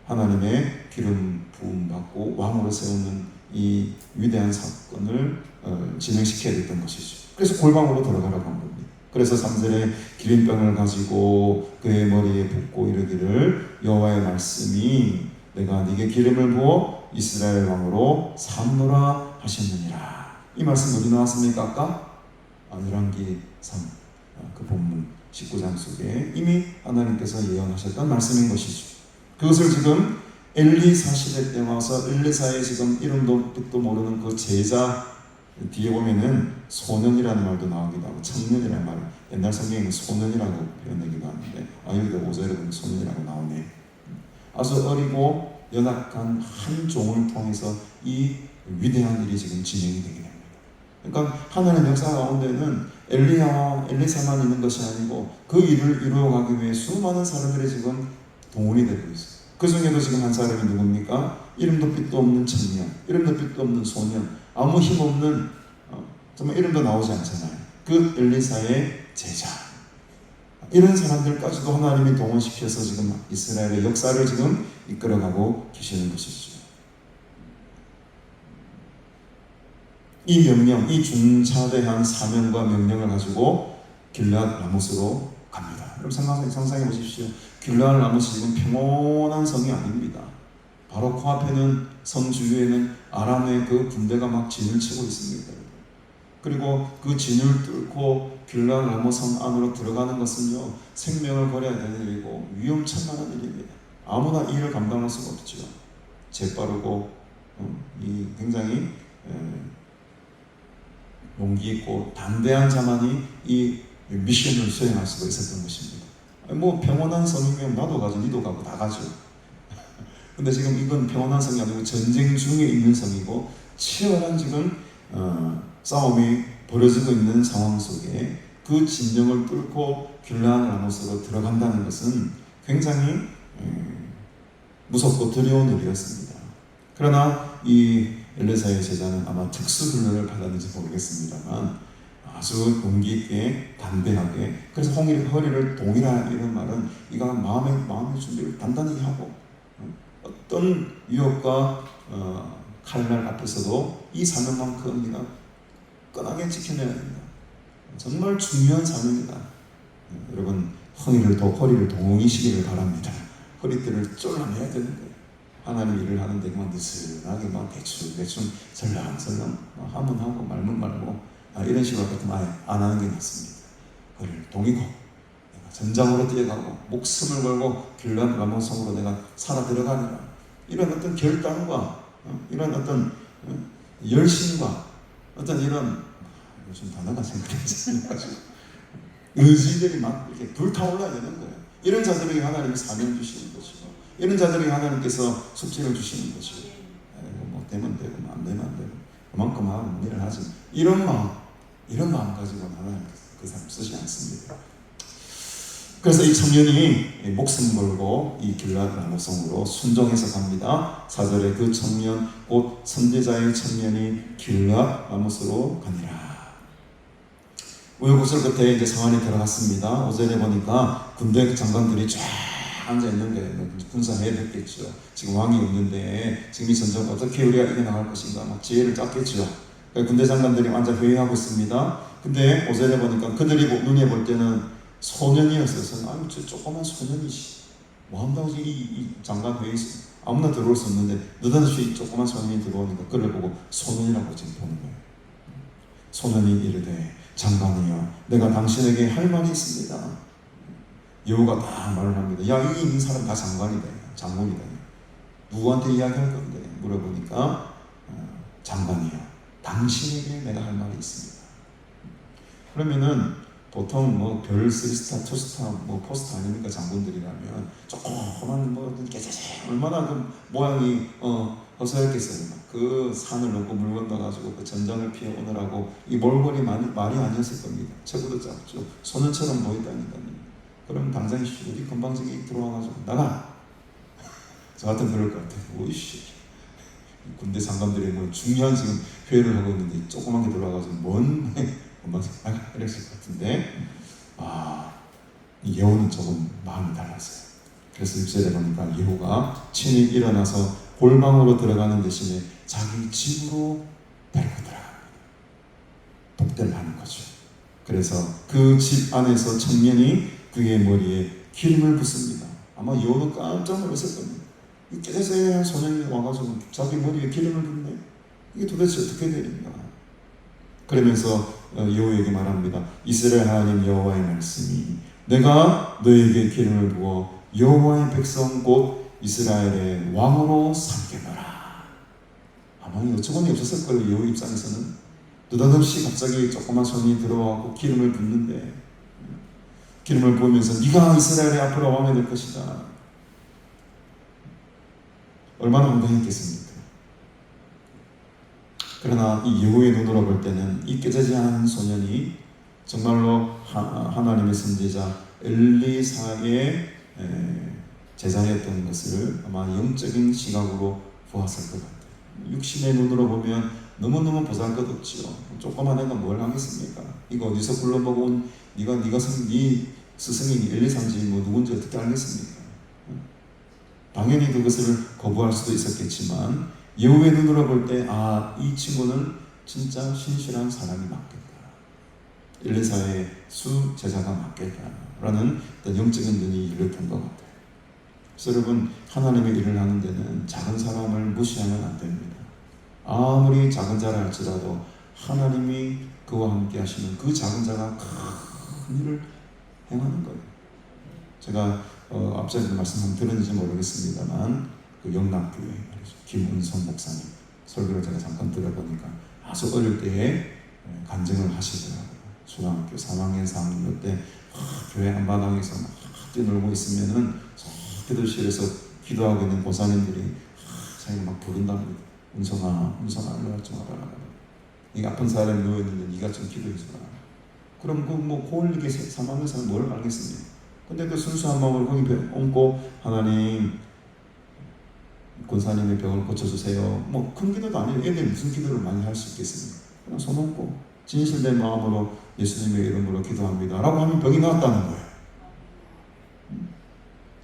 하나님의 기름 부음 받고 왕으로 세우는 이 위대한 사건을 진행시켜야 됐던 것이죠. 그래서 골방으로 들어가라고 한 겁니다. 그래서 3절에 기름병을 가지고 그의 머리에 붓고 이르기를 여호와의 말씀이 내가 네게 기름을 부어 이스라엘 왕으로 삼노라 하셨느니라. 이 말씀 어디 나왔습니까? 아까 열왕기 3 그 본문 19장 속에 이미 하나님께서 예언하셨던 말씀인 것이죠. 그것을 지금 엘리사 시대 때 와서 엘리사의 지금 이름도 뜻도 모르는 그 제자 뒤에 보면은 소년이라는 말도 나오기도 하고 청년이라는 말, 옛날 성경에는 소년이라고 표현하기도 하는데 여기도 5절에 보면 소년이라고 나오네. 아주 어리고 연약한 한 종을 통해서 이 위대한 일이 지금 진행이 되게 됩니다. 그러니까 하나님의 역사 가운데는 엘리야와 엘리사만 있는 것이 아니고 그 일을 이루어가기 위해 수많은 사람들이 지금 동원이 되고 있어요. 그 중에도 지금 한 사람이 누굽니까? 이름도 빛도 없는 청년, 이름도 빛도 없는 소년, 아무 힘없는 정말 이름도 나오지 않잖아요. 그 엘리사의 제자, 이런 사람들까지도 하나님이 동원시켜서 지금 이스라엘의 역사를 지금 이끌어가고 계시는 것이죠. 이 명령, 이 중차대한 사명과 명령을 가지고 길앗 라못으로 갑니다. 여러분 상상해 보십시오. 길앗 라못이 지금 평온한 성이 아닙니다. 바로 코앞에는 성 주위에는 아람의 그 군대가 막 진을 치고 있습니다. 그리고 그 진을 뚫고 길앗 라못 성 안으로 들어가는 것은요 생명을 걸어야 되는 일이고 위험천만한 일입니다. 아무나 이 일을 감당할 수가 없죠. 재빠르고 이 굉장히 용기 있고 담대한 자만이 이 미션을 수행할 수가 있었던 것입니다. 뭐 평온한 성이면 나도 가죠, 니도 가고 다 가죠. 근데 지금 이건 평온한 성이 아니고 전쟁 중에 있는 성이고 치열한 지금 싸움이 벌어지고 있는 상황 속에 그 진영을 뚫고 길앗 라못으로 들어간다는 것은 굉장히 무섭고 두려운 일이었습니다. 그러나 이 엘리사의 제자는 아마 특수훈련을 받았는지 모르겠습니다만 아주 용기 있게 담대하게, 그래서 허리를 동이라 이런 말은 이가 마음의 준비를 단단히 하고 어떤 유혹과 칼날 앞에서도 이 사명만큼 우리가 끈하게 지켜내야 됩니다. 정말 중요한 사명이다. 여러분 허리를 동이시기를 바랍니다. 허리띠를 쫄라매야 되는 거예요. 하나님 일을 하는데 그만 느슨하게 막 대충 설렁설렁 하면 하고 말면 말고 이런 식으로 같으면 아예 안 하는 게 낫습니다. 허리를 동이고 내가 전장으로 뛰어가고 목숨을 걸고 길앗 라못성으로 내가 살아 들어가느라 이런 어떤 결단과 이런 어떤 열심과 어떤 이런 요즘 단어가 생각나지 않아가지고 의지들이 막 이렇게 불타올라야 되는 거예요. 이런 자들에게 하나님이 사명 주시는 것이고 이런 자들에게 하나님께서 숙제를 주시는 것이고 뭐 되면 되고 안 되면 안 되고 그만큼 하고 일을 하지 이런 마음 가지고는 하나님께서 그 사람 쓰지 않습니다. 그래서 이 청년이 목숨 걸고 이 길앗 라못성으로 순종해서 갑니다. 4절에 그 청년 곧 선지자의 청년이 길앗 라못으로 가니라. 우여곡절 끝에 이제 상안에 들어갔습니다. 5절에 보니까 군대 장관들이 쫙 앉아 있는 거예요. 군사해야 됐겠죠. 지금 왕이 없는데 지금 이 전쟁 어떻게 우리가 이겨나갈 것인가 막 지혜를 짰겠죠. 군대 장관들이 앉아 회의하고 있습니다. 근데 5절에 보니까 그들이 눈에 볼 때는 소년이었어요. 저 조그만 소년이지. 뭐 한다고 이 장관 회의 아무나 들어올 수 없는데 느닷없이 조그만 소년이 들어오니까 그를 보고 소년이라고 지금 보는 거예요. 소년이 이르되 장관이여 내가 당신에게 할 말이 있습니다. 여우가 다 말을 합니다. 야, 이 있는 사람 다 장관이다. 장군이다. 누구한테 이야기할 건데? 물어보니까 장관이여 당신에게 내가 할 말이 있습니다. 그러면은 보통 뭐 별 3스타, 2스타, 뭐 포스터 아닙니까? 장군들이라면 조그만 뭐 깨자재 얼마나 그 모양이 허술했겠어요. 그 산을 넘고 물 건너가지고 그 전장을 피해 오느라고 이 몰골이 말이 아니었을 겁니다. 체구도 작죠. 소년처럼 보인다니까요. 그럼 당장 어디 금방 저기 들어와가지고 나가. 저 같은 그럴 것 같아요. 오이씨 군대 장관들이 뭐 중요한 지금 회의를 하고 있는데 조그만 게 들어와가지고 뭔 엄마 이랬을 것 같은데 이 예후는 조금 마음이 달랐어요. 그래서 6절에 보니까 예후가 친히 일어나서 골방으로 들어가는 대신에 자기 집으로 데리고 들어갑니다. 복대를 하는 거죠. 그래서 그 집 안에서 청년이 그의 머리에 기름을 붓습니다. 아마 예후는 깜짝 놀랐을 겁니다. 이 깨세한 소년이 와가지고 자기 머리에 기름을 붓네. 이게 도대체 어떻게 되는가? 그러면서 여호와에게 말합니다. 이스라엘 하나님 여호와의 말씀이 내가 너에게 기름을 부어 여호와의 백성 곧 이스라엘의 왕으로 삼겠노라. 아마 어처구니 없었을 거예요. 여호 입장에서는 느닷없이 갑자기 조그만 손이 들어와고 기름을 붓는데 기름을 부으면서 네가 이스라엘의 앞으로 왕이 될 것이다. 얼마나 황당했겠습니까? 그러나 이 예후의 눈으로 볼 때는 이 깨지지 않은 소년이 정말로 하나님의 선지자 엘리사의 제자였던 것을 아마 영적인 시각으로 보았을 것 같아요. 육신의 눈으로 보면 너무너무 보잘것없지요. 조그만 애가 뭘 하겠습니까? 이거 어디서 불러보고 온 네가 스승이 엘리사인지 뭐 누군지 어떻게 알겠습니까? 당연히 그것을 거부할 수도 있었겠지만 예후의 눈으로 볼 때 이 친구는 진짜 신실한 사람이 맞겠다. 엘리사의 수제자가 맞겠다라는 어떤 영적인 눈이 열렸던 것 같아요. 그래서 여러분 하나님의 일을 하는 데는 작은 사람을 무시하면 안 됩니다. 아무리 작은 자라 할지라도 하나님이 그와 함께 하시는 그 작은 자가 큰 일을 행하는 거예요. 제가 앞전에도 말씀 한번 들었는지 모르겠습니다만 그 영락교회 김은성 목사님 설교를 제가 잠깐 들어보니까 아주 어릴 때에 간증을 하시더라고요. 초등학교 3학년 4학년 때 교회 한바닥에서 막 뛰놀고 있으면은 기도실에서 기도하고 있는 고사님들이 자기가 막 부른답니다. 은성아 일로 와 좀 와라. 이 아픈 사람이 누워있는데 네가 좀 기도해주라. 그럼 그 고울리게 3학년 사람 뭘 알겠습니까? 근데 그 순수한 마음으로 거기 얹고 하나님 권사님의 병을 고쳐주세요. 뭐 큰 기도도 아니에요. 애들 무슨 기도를 많이 할 수 있겠습니까? 그냥 손 얹고 진실된 마음으로 예수님의 이름으로 기도합니다 라고 하면 병이 나았다는 거예요.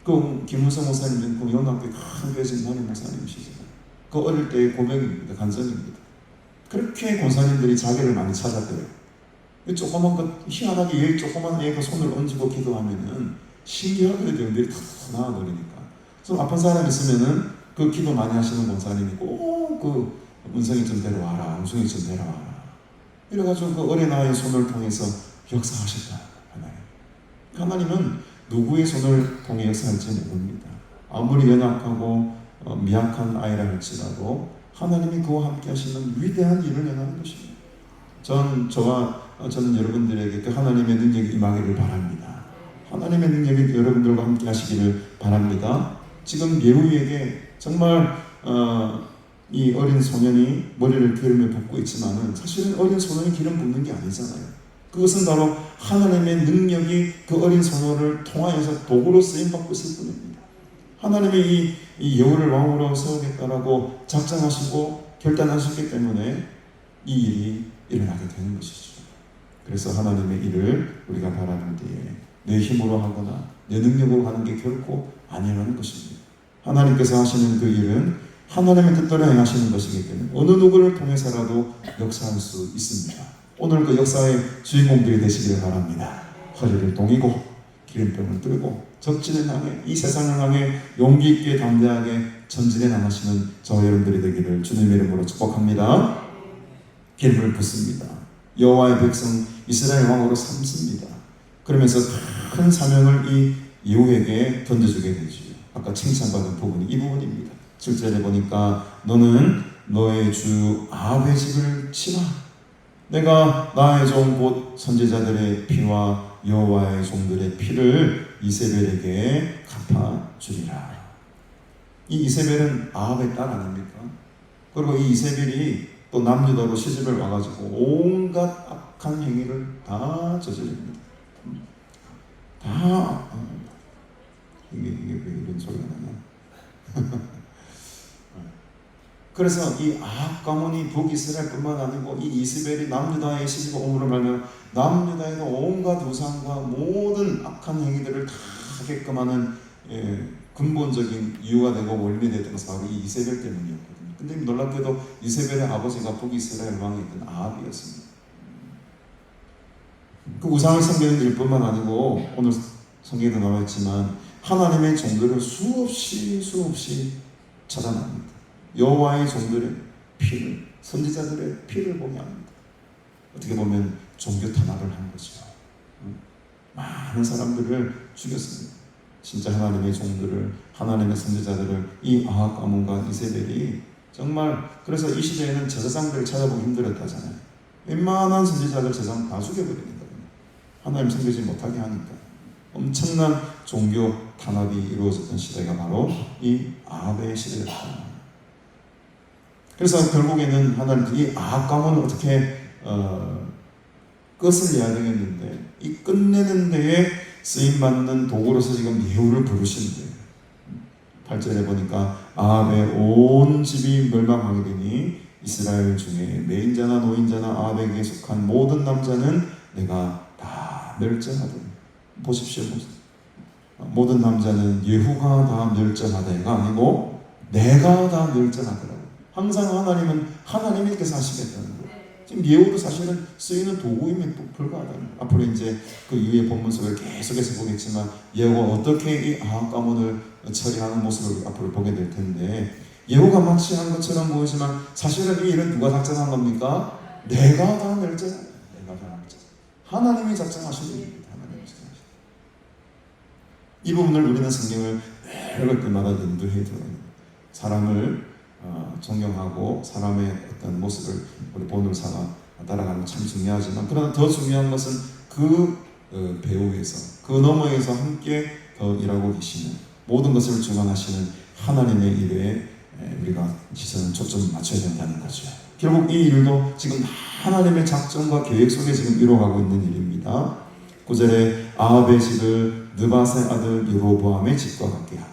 그 김문성 목사님 그 영락교회 큰 교회 진단의 목사님이시죠. 그 어릴 때의 고백입니다. 간증입니다. 그렇게 권사님들이 자기를 많이 찾았대요. 조그만 것 희한하게 여기 조그만 애가 손을 얹고 기도하면은 신기하게 병들이 탁 나와버리니까. 그래서 아픈 사람 있으면은 그 기도 많이 하시는 권사님이 꼭 그 은성이 좀 데려와라, 은성이 좀 데려와라. 이래가지고 그 어린아이의 손을 통해서 역사하셨다. 하나님은 누구의 손을 통해 역사할지 모릅니다. 아무리 연약하고 미약한 아이라 할지라도 하나님이 그와 함께 하시는 위대한 일을 행하는 것입니다. 저는 여러분들에게 그 하나님의 능력이 임하기를 바랍니다. 하나님의 능력이 여러분들과 함께 하시기를 바랍니다. 지금 예후에게 정말 이 어린 소년이 머리를 기름에 붓고 있지만은 사실은 어린 소년이 기름 붓는 게 아니잖아요. 그것은 바로 하나님의 능력이 그 어린 소년을 통하여서 도구로 쓰임받고 있을 뿐입니다. 하나님이 이 예후를 왕으로 세우겠다라고 작정하시고 결단하셨기 때문에 이 일이 일어나게 되는 것이죠. 그래서 하나님의 일을 우리가 바라는 때에 내 힘으로 하거나 내 능력으로 하는 게 결코 아니라는 것입니다. 하나님께서 하시는 그 일은 하나님의 뜻대로 행하시는 것이기 때문에 어느 누구를 통해서라도 역사할 수 있습니다. 오늘 그 역사의 주인공들이 되시기를 바랍니다. 허리를 동이고 기름병을 들고 적진을 향해 이 세상을 향해 용기 있게 담대하게 전진해 나가시는 저와 여러분들이 되기를 주님의 이름으로 축복합니다. 기름을 붓습니다. 여호와의 백성 이스라엘 왕으로 삼습니다. 그러면서 큰 사명을 이 예후에게 던져주게 되죠. 아까 칭찬받은 부분이 이 부분입니다. 7절에 보니까 너는 너의 주 아합의 집을 치라. 내가 나의 종 곧 선지자들의 피와 여호와의 종들의 피를 이세벨에게 갚아주리라. 이 이세벨은 아합의 딸 아닙니까? 그리고 이 이세벨이 또 남유다로 시집을 와가지고 온갖 악한 행위를 다 저지릅니다. 다 이게 왜 이런 소리가 나냐? 그래서 이 아합 가문이 북이스라엘뿐만 아니고 이 이스벨이 남유다에 시집을 옴으로 말하면 남유다에도 온갖 우상과 모든 악한 행위들을 다 하게끔 하는 근본적인 이유가 되고 원인이 됐던 것은 바로 이 이세벨 때문이었거든요. 근데 놀랍게도 이세벨의 아버지가 북이스라엘 왕이었던 아합이었습니다. 그 우상을 섬기는 일뿐만 아니고 오늘 성경에도 나와 있지만 하나님의 종들을 수없이 찾아납니다. 여호와의 종들의 피를, 선지자들의 피를 보게 합니다. 어떻게 보면 종교 탄압을 한 거죠. 많은 사람들을 죽였습니다. 진짜 하나님의 종들을, 하나님의 선지자들을 이 아합 가문과 이세벨이 정말, 그래서 이 시대에는 제사장들을 찾아보기 힘들었다잖아요. 웬만한 선지자들 제사장 다 죽여버립니다. 하나님 섬기지 못하게 하니까. 엄청난 종교 탄압이 이루어졌던 시대가 바로 이 아합의 시대였다. 그래서 결국에는 하나님 이 아합 가문을 어떻게 끝을 내야 되겠는데, 이 끝내는 데에 쓰임받는 도구로서 지금 예후를 부르시는데요. 8절에 보니까 아합의 온 집이 멸망하게 되니 이스라엘 중에 매인자나 노인자나 아합에게 속한 모든 남자는 내가 다 멸절하더니. 보십시오. 모든 남자는 예후가 다 멸절하다가 아니고 내가 다 멸절하더라고. 항상 하나님은 하나님께서 하시겠다는 거예요. 지금 예후도 사실은 쓰이는 도구임에 또 불과하다는 거예요. 앞으로 이제 그 이후의 본문 속을 계속해서 보겠지만 예후가 어떻게 이 아합 가문을 처리하는 모습을 앞으로 보게 될 텐데, 예후가 마치 한 것처럼 보이지만 사실은 이 일은 누가 작정한 겁니까? 내가 다 멸절하다. 내가 다 멸절. 하나님이 작정하신 일입니다. 이 부분을 우리는 성경을 읽을 때마다 연두해 들어요. 사람을 존경하고 사람의 어떤 모습을 우리 본으로 삼아 따라가는 건 참 중요하지만, 그러나 더 중요한 것은 그 배후에서, 그 너머에서 함께 더 일하고 계시는, 모든 것을 주관하시는 하나님의 일에 우리가 시선을 초점 맞춰야 된다는 거죠. 결국 이 일도 지금 하나님의 작전과 계획 속에 지금 이루어가고 있는 일입니다. 9절에 아합의 집을 느밧의 아들 여로보암의 집과 같게 하고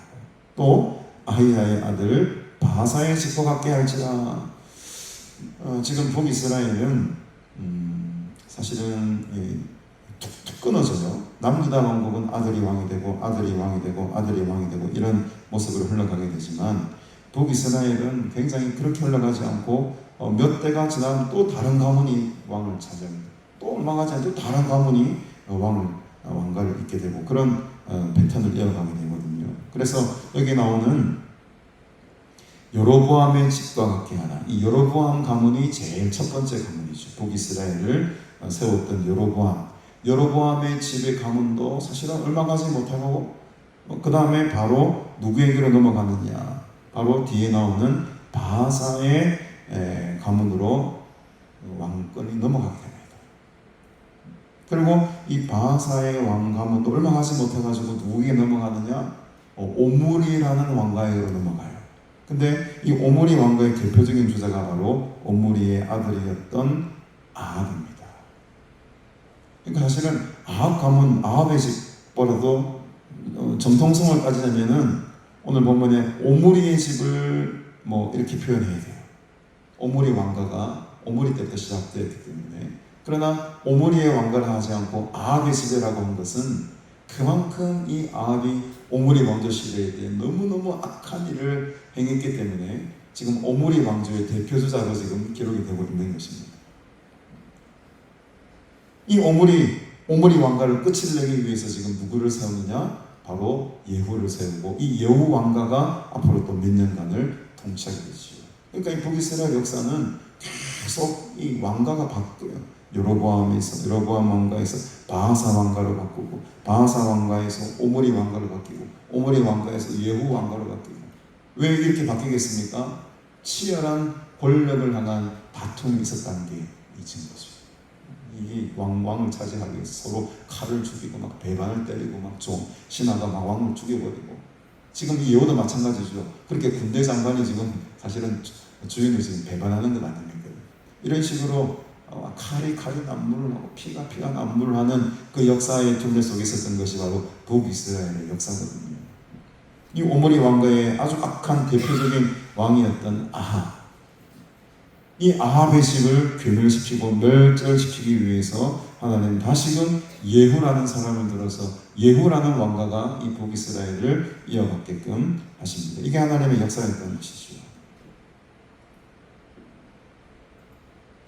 또 아히야의 아들 바사의 집과 같게 할지라. 지금 북이스라엘은 사실은 툭툭 끊어져요. 남유다 왕국은 아들이 왕이 되고 아들이 왕이 되고 아들이 왕이 되고 이런 모습으로 흘러가게 되지만, 북이스라엘은 굉장히 그렇게 흘러가지 않고 몇 대가 지나면 또 다른 가문이 왕을 차지합니다. 또 얼마 가지 않고 또 다른 가문이 왕가를 잇게 되고 그런 패턴을 이어가게 되거든요. 그래서 여기 나오는 여로보암의 집과 같게 하라. 이 여로보암 가문이 제일 첫 번째 가문이죠. 북이스라엘을 세웠던 여로보암의 집의 가문도 사실은 얼마 가지 못하고 그 다음에 바로 누구에게로 넘어가느냐, 바로 뒤에 나오는 바사의 가문으로 왕권이 넘어가게 됩니다. 그리고 이 바사의 왕 가문도 얼마 가지 못해가지고 누구에게 넘어가느냐, 오므리라는 왕가에게로 넘어가요. 근데 이 오므리 왕가의 대표적인 주자가 바로 오므리의 아들이었던 아합입니다. 그러니까 사실은 아합 가문, 아합의 집보다도 정통성을 따지자면은 오늘 본문에 오므리의 집을 이렇게 표현해야 돼요. 오므리 왕가가 오므리 때부터 시작되었기 때문에. 그러나 오므리의 왕가를 하지 않고 아합의 집이라고 한 것은 그만큼 이 아합이 오므리 왕조 시대에 대해 너무너무 악한 일을 행했기 때문에 지금 오므리 왕조의 대표주자로 지금 기록이 되고 있는 것입니다. 이 오므리 왕가를 끝을 내기 위해서 지금 누구를 세우느냐? 바로 예후를 세우고, 이 예후 왕가가 앞으로 또 몇 년간을 통치하게 되죠. 그러니까 이 북이스라엘 역사는 계속 이 왕가가 바뀌어요. 여로보암 왕가에서 바하사 왕가로 바꾸고, 바하사 왕가에서 오므리 왕가로 바뀌고, 오므리 왕가에서 예후 왕가로 바뀌고. 왜 이렇게 바뀌겠습니까? 치열한 권력을 향한 다툼이 있었다는 게 이 증거죠. 이 왕을 차지하기 위해서 서로 칼을 죽이고 막 배반을 때리고 막 신하가 막 왕을 죽여버리고. 지금 이 예후도 마찬가지죠. 그렇게 군대 장관이 지금 사실은 주인을 지금 배반하는 것 아닙니까? 이런 식으로 칼이 난무를 하고 피가 난무를 하는 그 역사의 둔례 속에 있었던 것이 바로 북이스라엘의 역사거든요. 이 오므리 왕가의 아주 악한 대표적인 왕이었던 아합, 이 아합의 집을 괴멸시키고 멸절시키기 위해서 하나님 다시금 예후라는 사람을 들어서 예후라는 왕가가 이 북이스라엘을 이어받게끔 하십니다. 이게 하나님의 역사였던 것이죠.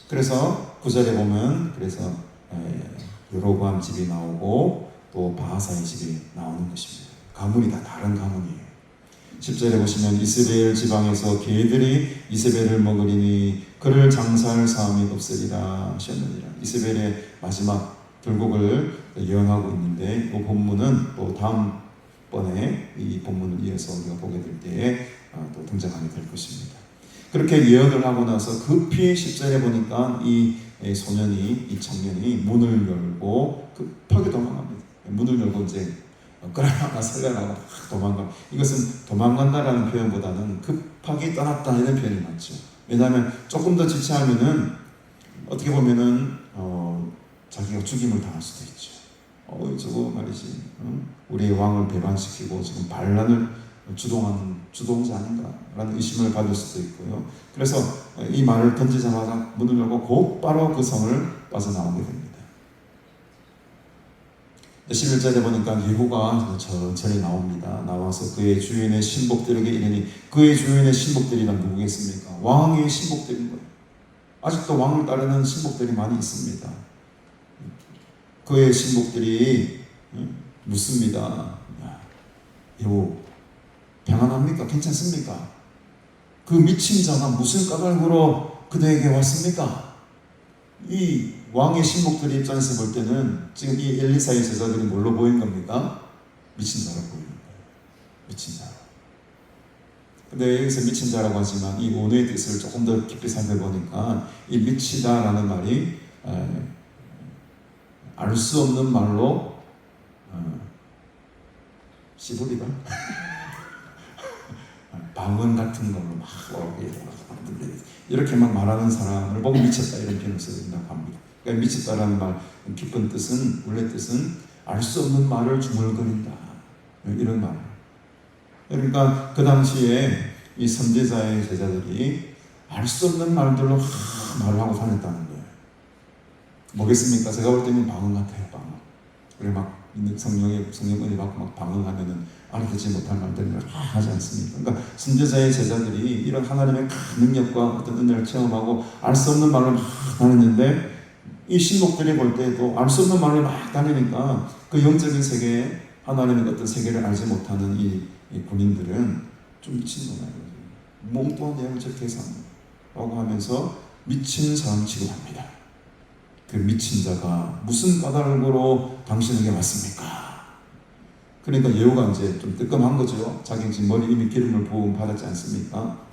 그래서 9절에 보면 그래서 여로보암 집이 나오고 또 바하사의 집이 나오는 것입니다. 가문이 다 다른 가문이에요. 10절에 보시면 이스라엘 지방에서 개들이 이세벨을 먹으리니 그를 장사할 사람이 없으리라 하셨느니라. 이세벨의 마지막 결국을 예언하고 있는데 이 본문은 또 다음번에 이 본문을 이어서 우리가 보게 될 때에 또 등장하게 될 것입니다. 그렇게 예언을 하고 나서 급히 10절에 보니까 이 소년이 이 청년이 문을 열고 급하게 도망갑니다. 문을 열고 이제 끌어나가 살려나가 막 도망가. 이것은 도망간다라는 표현보다는 급하게 떠났다 이런 표현이 맞죠. 왜냐하면 조금 더 지체하면은 어떻게 보면은 자기가 죽임을 당할 수도 있죠. 저거 말이지, 우리의 왕을 배반시키고 지금 반란을 주동하는 주동자 아닌가라는 의심을 받을 수도 있고요. 그래서 이 말을 던지자마자 문을 열고 곧바로 그 성을 빠져나오게 됩니다. 11절에 보니까 예후가 천천히 나옵니다. 나와서 그의 주인의 신복들에게 이르니 그의 주인의 신복들이란 누구겠습니까? 왕의 신복들인 거예요. 아직도 왕을 따르는 신복들이 많이 있습니다. 그의 신복들이 묻습니다. 예후 평안합니까? 괜찮습니까? 그 미친 자가 무슨 까닭으로 그대에게 왔습니까? 이 왕의 신복들의 입장에서 볼 때는 지금 이 엘리사의 제자들이 뭘로 보인 겁니까? 미친 자라고 보이는 거예요. 미친 자. 근데 여기서 미친 자라고 하지만 이 원어의 뜻을 조금 더 깊이 살펴보니까 이 미치다라는 말이 알 수 없는 말로 씨부리다 방언 같은 걸로 막 이렇게 막 말하는 사람을 보고 미쳤다 이런 표현을 쓴다고 합니다. 그러니까 미쳤다라는 말 깊은 뜻은 원래 뜻은 알 수 없는 말을 중얼거린다 이런 말. 그러니까 그 당시에 이 선지자의 제자들이 알 수 없는 말들로 말을 하고 다녔다는 거예요. 뭐겠습니까? 제가 볼 때는 방언 같아요. 방언. 그래 막 성령 은혜 받고 막 방언하면은 알아듣지 못할 말들을 하지 않습니까? 그러니까 선지자의 제자들이 이런 하나님의 큰 능력과 어떤 은혜를 체험하고 알 수 없는 말로 막 다녔는데 이 신복들이 볼 때도 알 수 없는 말을 막 다니니까 그 영적인 세계에 하나님의 어떤 세계를 알지 못하는 이 군인들은 좀 미친놈이에요. 몽뚱한 내용을 저렇게 계산하고 하면서 미친 사람 취급합니다. 그 미친 자가 무슨 까닭으로 당신에게 왔습니까? 그러니까 예후가 이제 좀 뜨끔한 거죠. 자기 지금 머리 이미 기름을 부음 받았지 않습니까?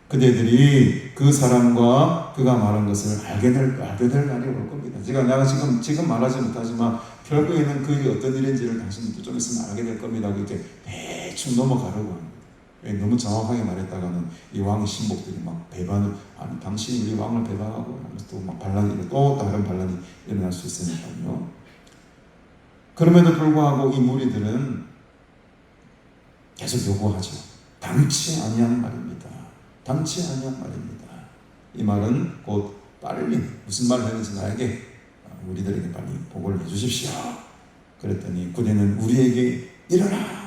그대들이 그 사람과 그가 말한 것을 알게 될 날이 올 겁니다. 내가 지금 말하지 못하지만 결국에는 그게 어떤 일인지를 당신도 좀 있으면 알게 될 겁니다. 이렇게 대충 넘어가려고 합니다. 너무 정확하게 말했다가는 이 왕의 신복들이 막 배반을 당신이 우리 왕을 배반하고 또 막 반란이 또 다른 반란이 일어날 수 있으니까요. 그럼에도 불구하고 이 무리들은 계속 요구하죠. 당치 아니한 말입니다. 당치 아니한 말입니다. 이 말은 곧 빨리 무슨 말을 했는지 나에게 우리들에게 빨리 보고를 해주십시오. 그랬더니 그대는 우리에게 이르라.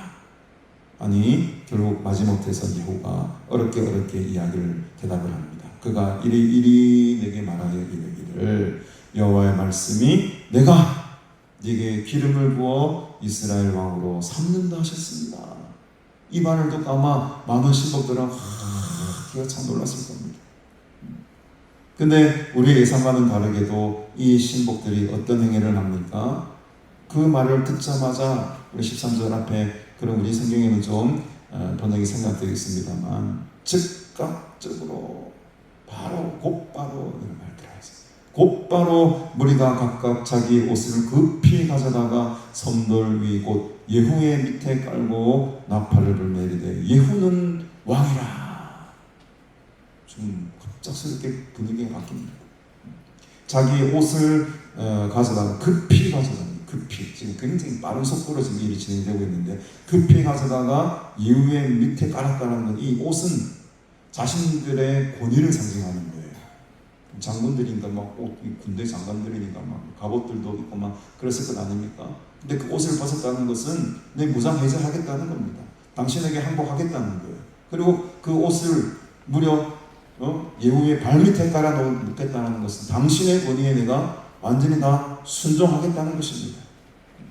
아니 결국 마지못해서 예후가 어렵게 이야기를 대답을 합니다. 그가 이리 내게 말하여 이르기를 여호와의 말씀이 내가 네게 기름을 부어 이스라엘 왕으로 삼는다 하셨습니다. 이 말을 듣고 아마 많은 신복들은 기가 참 놀랐을 겁니다. 근데 우리의 예상과는 다르게도 이 신복들이 어떤 행위를 합니까? 그 말을 듣자마자 우리 13절 앞에 그런 우리 성경에는 좀 번역이 생각되어 있습니다만 즉각적으로 곧바로 이런 말 들어있어요. 곧바로 무리가 각각 자기 옷을 급히 가져다가 섬돌 위 곧 예후의 밑에 깔고 나팔을 불매리되 예후는 왕이라. 좀 갑작스럽게 분위기가 바뀝니다. 자기 옷을 가져다가 급히 지금 굉장히 빠른 속도로 지금 일이 진행되고 있는데 급히 가져다가 예후의 밑에 깔았다는 건 이 옷은 자신들의 권위를 상징하는 거예요. 장군들이니까 막 군대 장관들이니까 막 갑옷들도 있고 막 그랬을 것 아닙니까? 근데 그 옷을 벗었다는 것은 내 무장 해제하겠다는 겁니다. 당신에게 항복하겠다는 거예요. 그리고 그 옷을 무려 예후의 발밑에 깔아 놓겠다는 것은 당신의 권위에 내가 완전히 다 순종하겠다는 것입니다.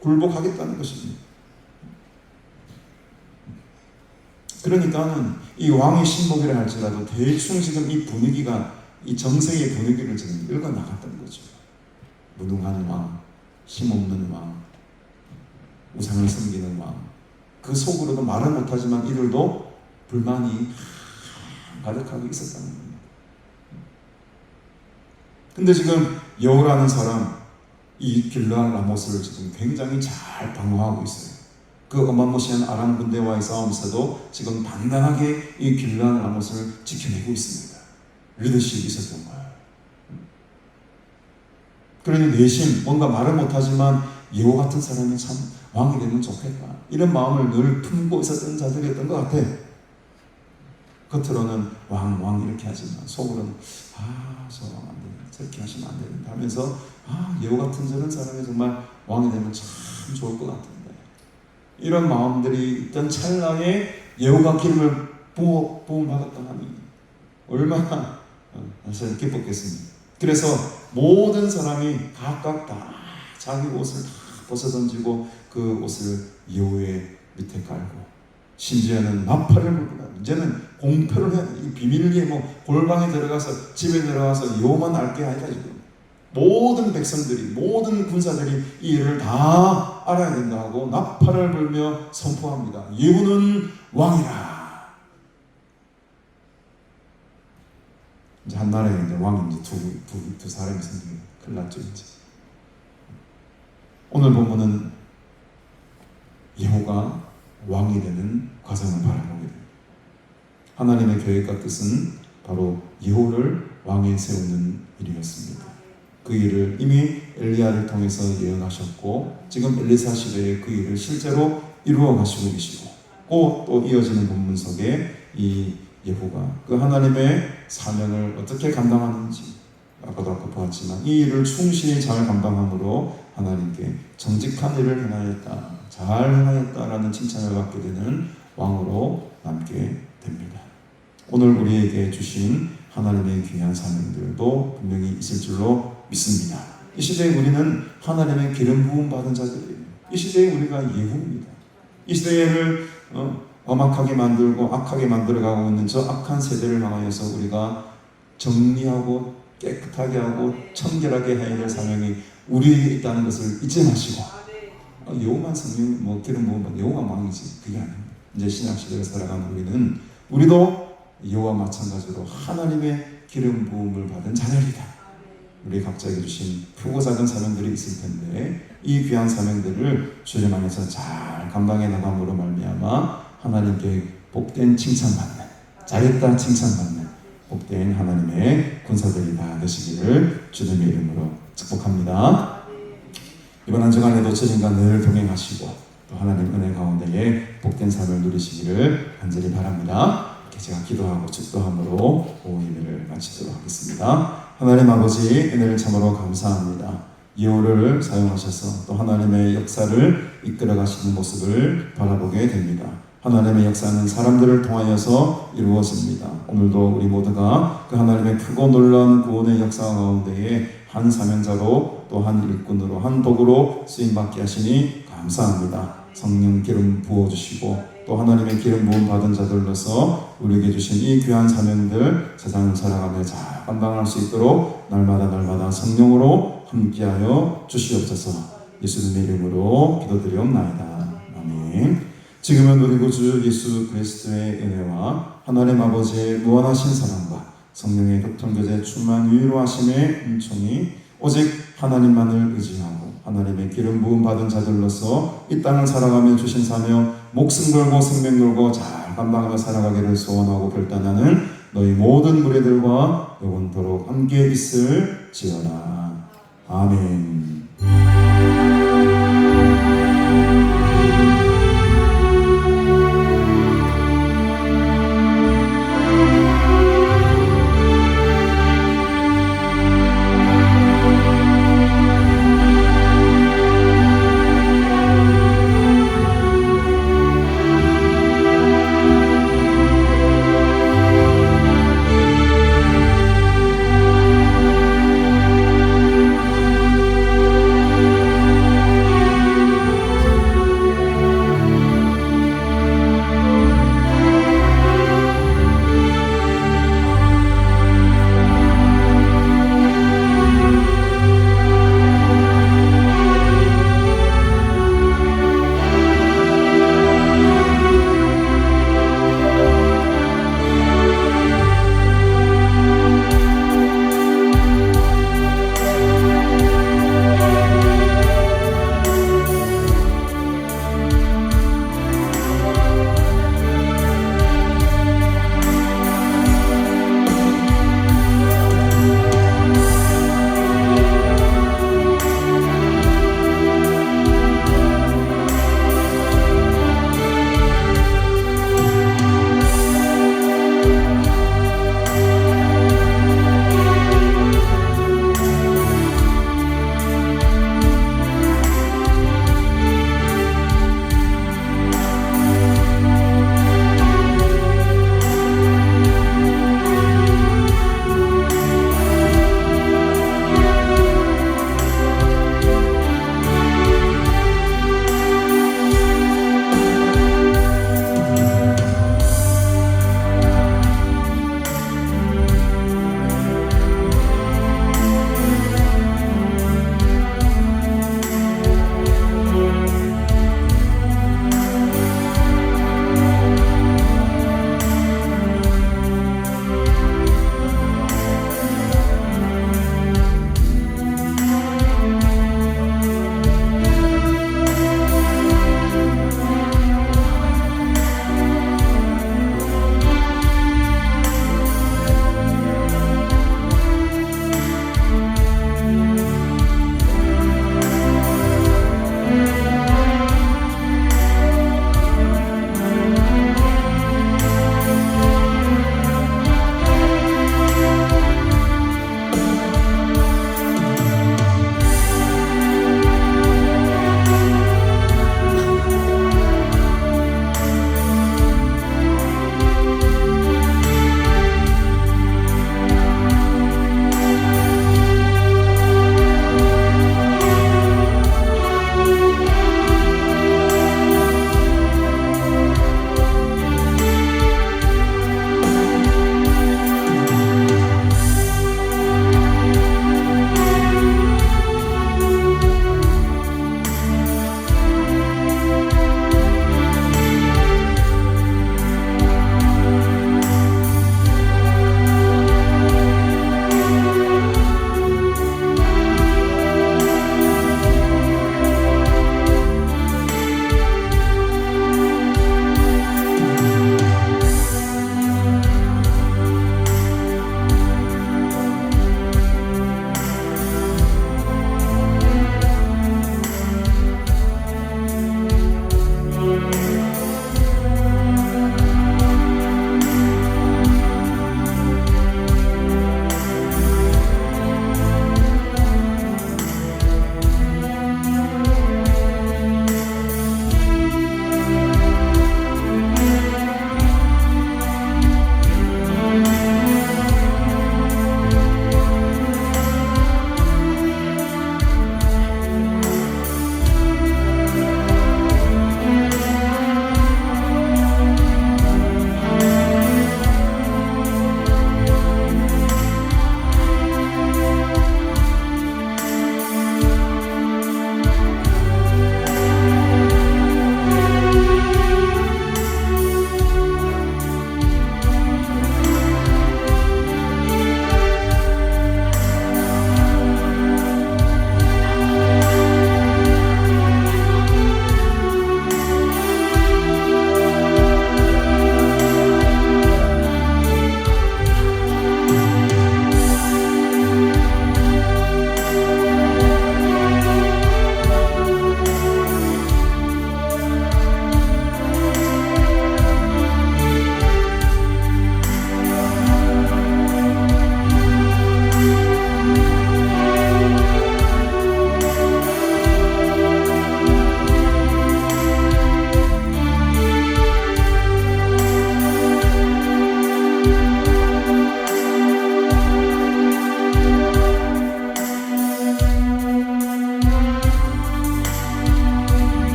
굴복하겠다는 것입니다. 그러니까는 이 왕의 신복이라 할지라도 대충 지금 이 분위기가 이 정세의 분위기를 지금 읽어 나갔던 거죠. 무능한 왕, 힘없는 왕, 우상을 섬기는 왕. 그 속으로도 말은 못하지만 이들도 불만이 가득하고 있었다는 겁니다. 근데 지금 여우라는 사람, 이 길르앗 라못을 지금 굉장히 잘 방어하고 있어요. 그 어마무시한 아람 군대와의 싸움에서도 지금 단단하게 이 길르앗 라못을 지켜내고 있습니다. 리더십이 있었던 거예요. 그러니 내심 뭔가 말을 못하지만 여우 같은 사람이 참 왕이 되면 좋겠다, 이런 마음을 늘 품고 있었던 자들이었던 것 같아. 겉으로는 왕 이렇게 하지만 속으로는 저 왕 안 되네, 저렇게 하시면 안 되는데 하면서 여우 같은 저런 사람이 정말 왕이 되면 참 좋을 것 같은데, 이런 마음들이 있던 찰나에 여우가 기름을 부음받았다 하니 얼마나 사실 기뻤겠습니다. 그래서 모든 사람이 각각 다 자기 옷을 다 벗어던지고 그 옷을 여우의 밑에 깔고, 심지어는 나팔을 불고, 이제는 공표를 해야 돼. 이 비밀리에 골방에 들어가서 집에 들어가서 여우만 알게 아니라 지금 모든 백성들이, 모든 군사들이 이 일을 다 알아야 된다 하고 나팔을 불며 선포합니다. 여우는 왕이라. 이제 한 나라에 이제 왕이 이제 두 사람이 생깁니다. 큰일 났죠 이제. 오늘 본문은 여호가 왕이 되는 과정을 바라보게 됩니다. 하나님의 계획과 뜻은 바로 여호를 왕에 세우는 일이었습니다. 그 일을 이미 엘리야를 통해서 예언하셨고, 지금 엘리사 시대에 그 일을 실제로 이루어 가시고 계시고, 또 이어지는 본문 속에 이 여호가 그 하나님의 사명을 어떻게 감당하는지 아까도 보았지만 이 일을 충실히 잘 감당함으로 하나님께 정직한 일을 행하였다, 잘 행하였다라는 칭찬을 받게 되는 왕으로 남게 됩니다. 오늘 우리에게 주신 하나님의 귀한 사명들도 분명히 있을 줄로 믿습니다. 이 시대에 우리는 하나님의 기름 부음 받은 자들이에요. 이 시대에 우리가 예후입니다. 이 시대를 엄악하게 만들고 악하게 만들어가고 있는 저 악한 세대를 향하여서 우리가 정리하고 깨끗하게 하고 청결하게 해야 될 사명이 우리에게 있다는 것을 잊지 마시고, 여호만 성령 기름 부음 받은 여호가 왕이지, 그게 아닙니다. 이제 신약 시대를 살아가는 우리도 여호와 마찬가지로 하나님의 기름 부음을 받은 자녀이다. 우리 각자에게 주신 크고 작은 사명들이 있을 텐데 이 귀한 사명들을 주님 안에서 잘 감당해 나감으로 말미암아 하나님께 복된 칭찬받는, 잘했다 칭찬받는 복된 하나님의 군사들이 다 되시기를 주님의 이름으로 축복합니다. 이번 한 주간에도 주님과 늘 동행하시고 또 하나님 은혜 가운데에 복된 삶을 누리시기를 간절히 바랍니다. 이렇게 제가 기도하고 축도함으로 오후 예배를 마치도록 하겠습니다. 하나님 아버지, 은혜를 참으로 감사합니다. 여호를 사용하셔서 또 하나님의 역사를 이끌어 가시는 모습을 바라보게 됩니다. 하나님의 역사는 사람들을 통하여서 이루어집니다. 오늘도 우리 모두가 그 하나님의 크고 놀라운 구원의 역사 가운데에 한 사명자로 또 한 일꾼으로 한 도구로 쓰임받게 하시니 감사합니다. 성령 기름 부어주시고 또 하나님의 기름 부음 받은 자들로서 우리에게 주신 이 귀한 사명들 세상을 살아가며 잘 감당할 수 있도록 날마다 성령으로 함께하여 주시옵소서. 예수님의 이름으로 기도드리옵나이다. 아멘. 지금은 우리 구주 예수 그리스도의 은혜와 하나님 아버지의 무한하신 사랑과 성령의 교통교제 충만 위로하심의 은총이 오직 하나님만을 의지하고 하나님의 기름 부음 받은 자들로서 이 땅을 살아가며 주신 사명 목숨 걸고 생명 걸고 잘 감당하며 살아가기를 소원하고 결단하는 너희 모든 무리들과 영원토록 함께 있을지어다. 아멘.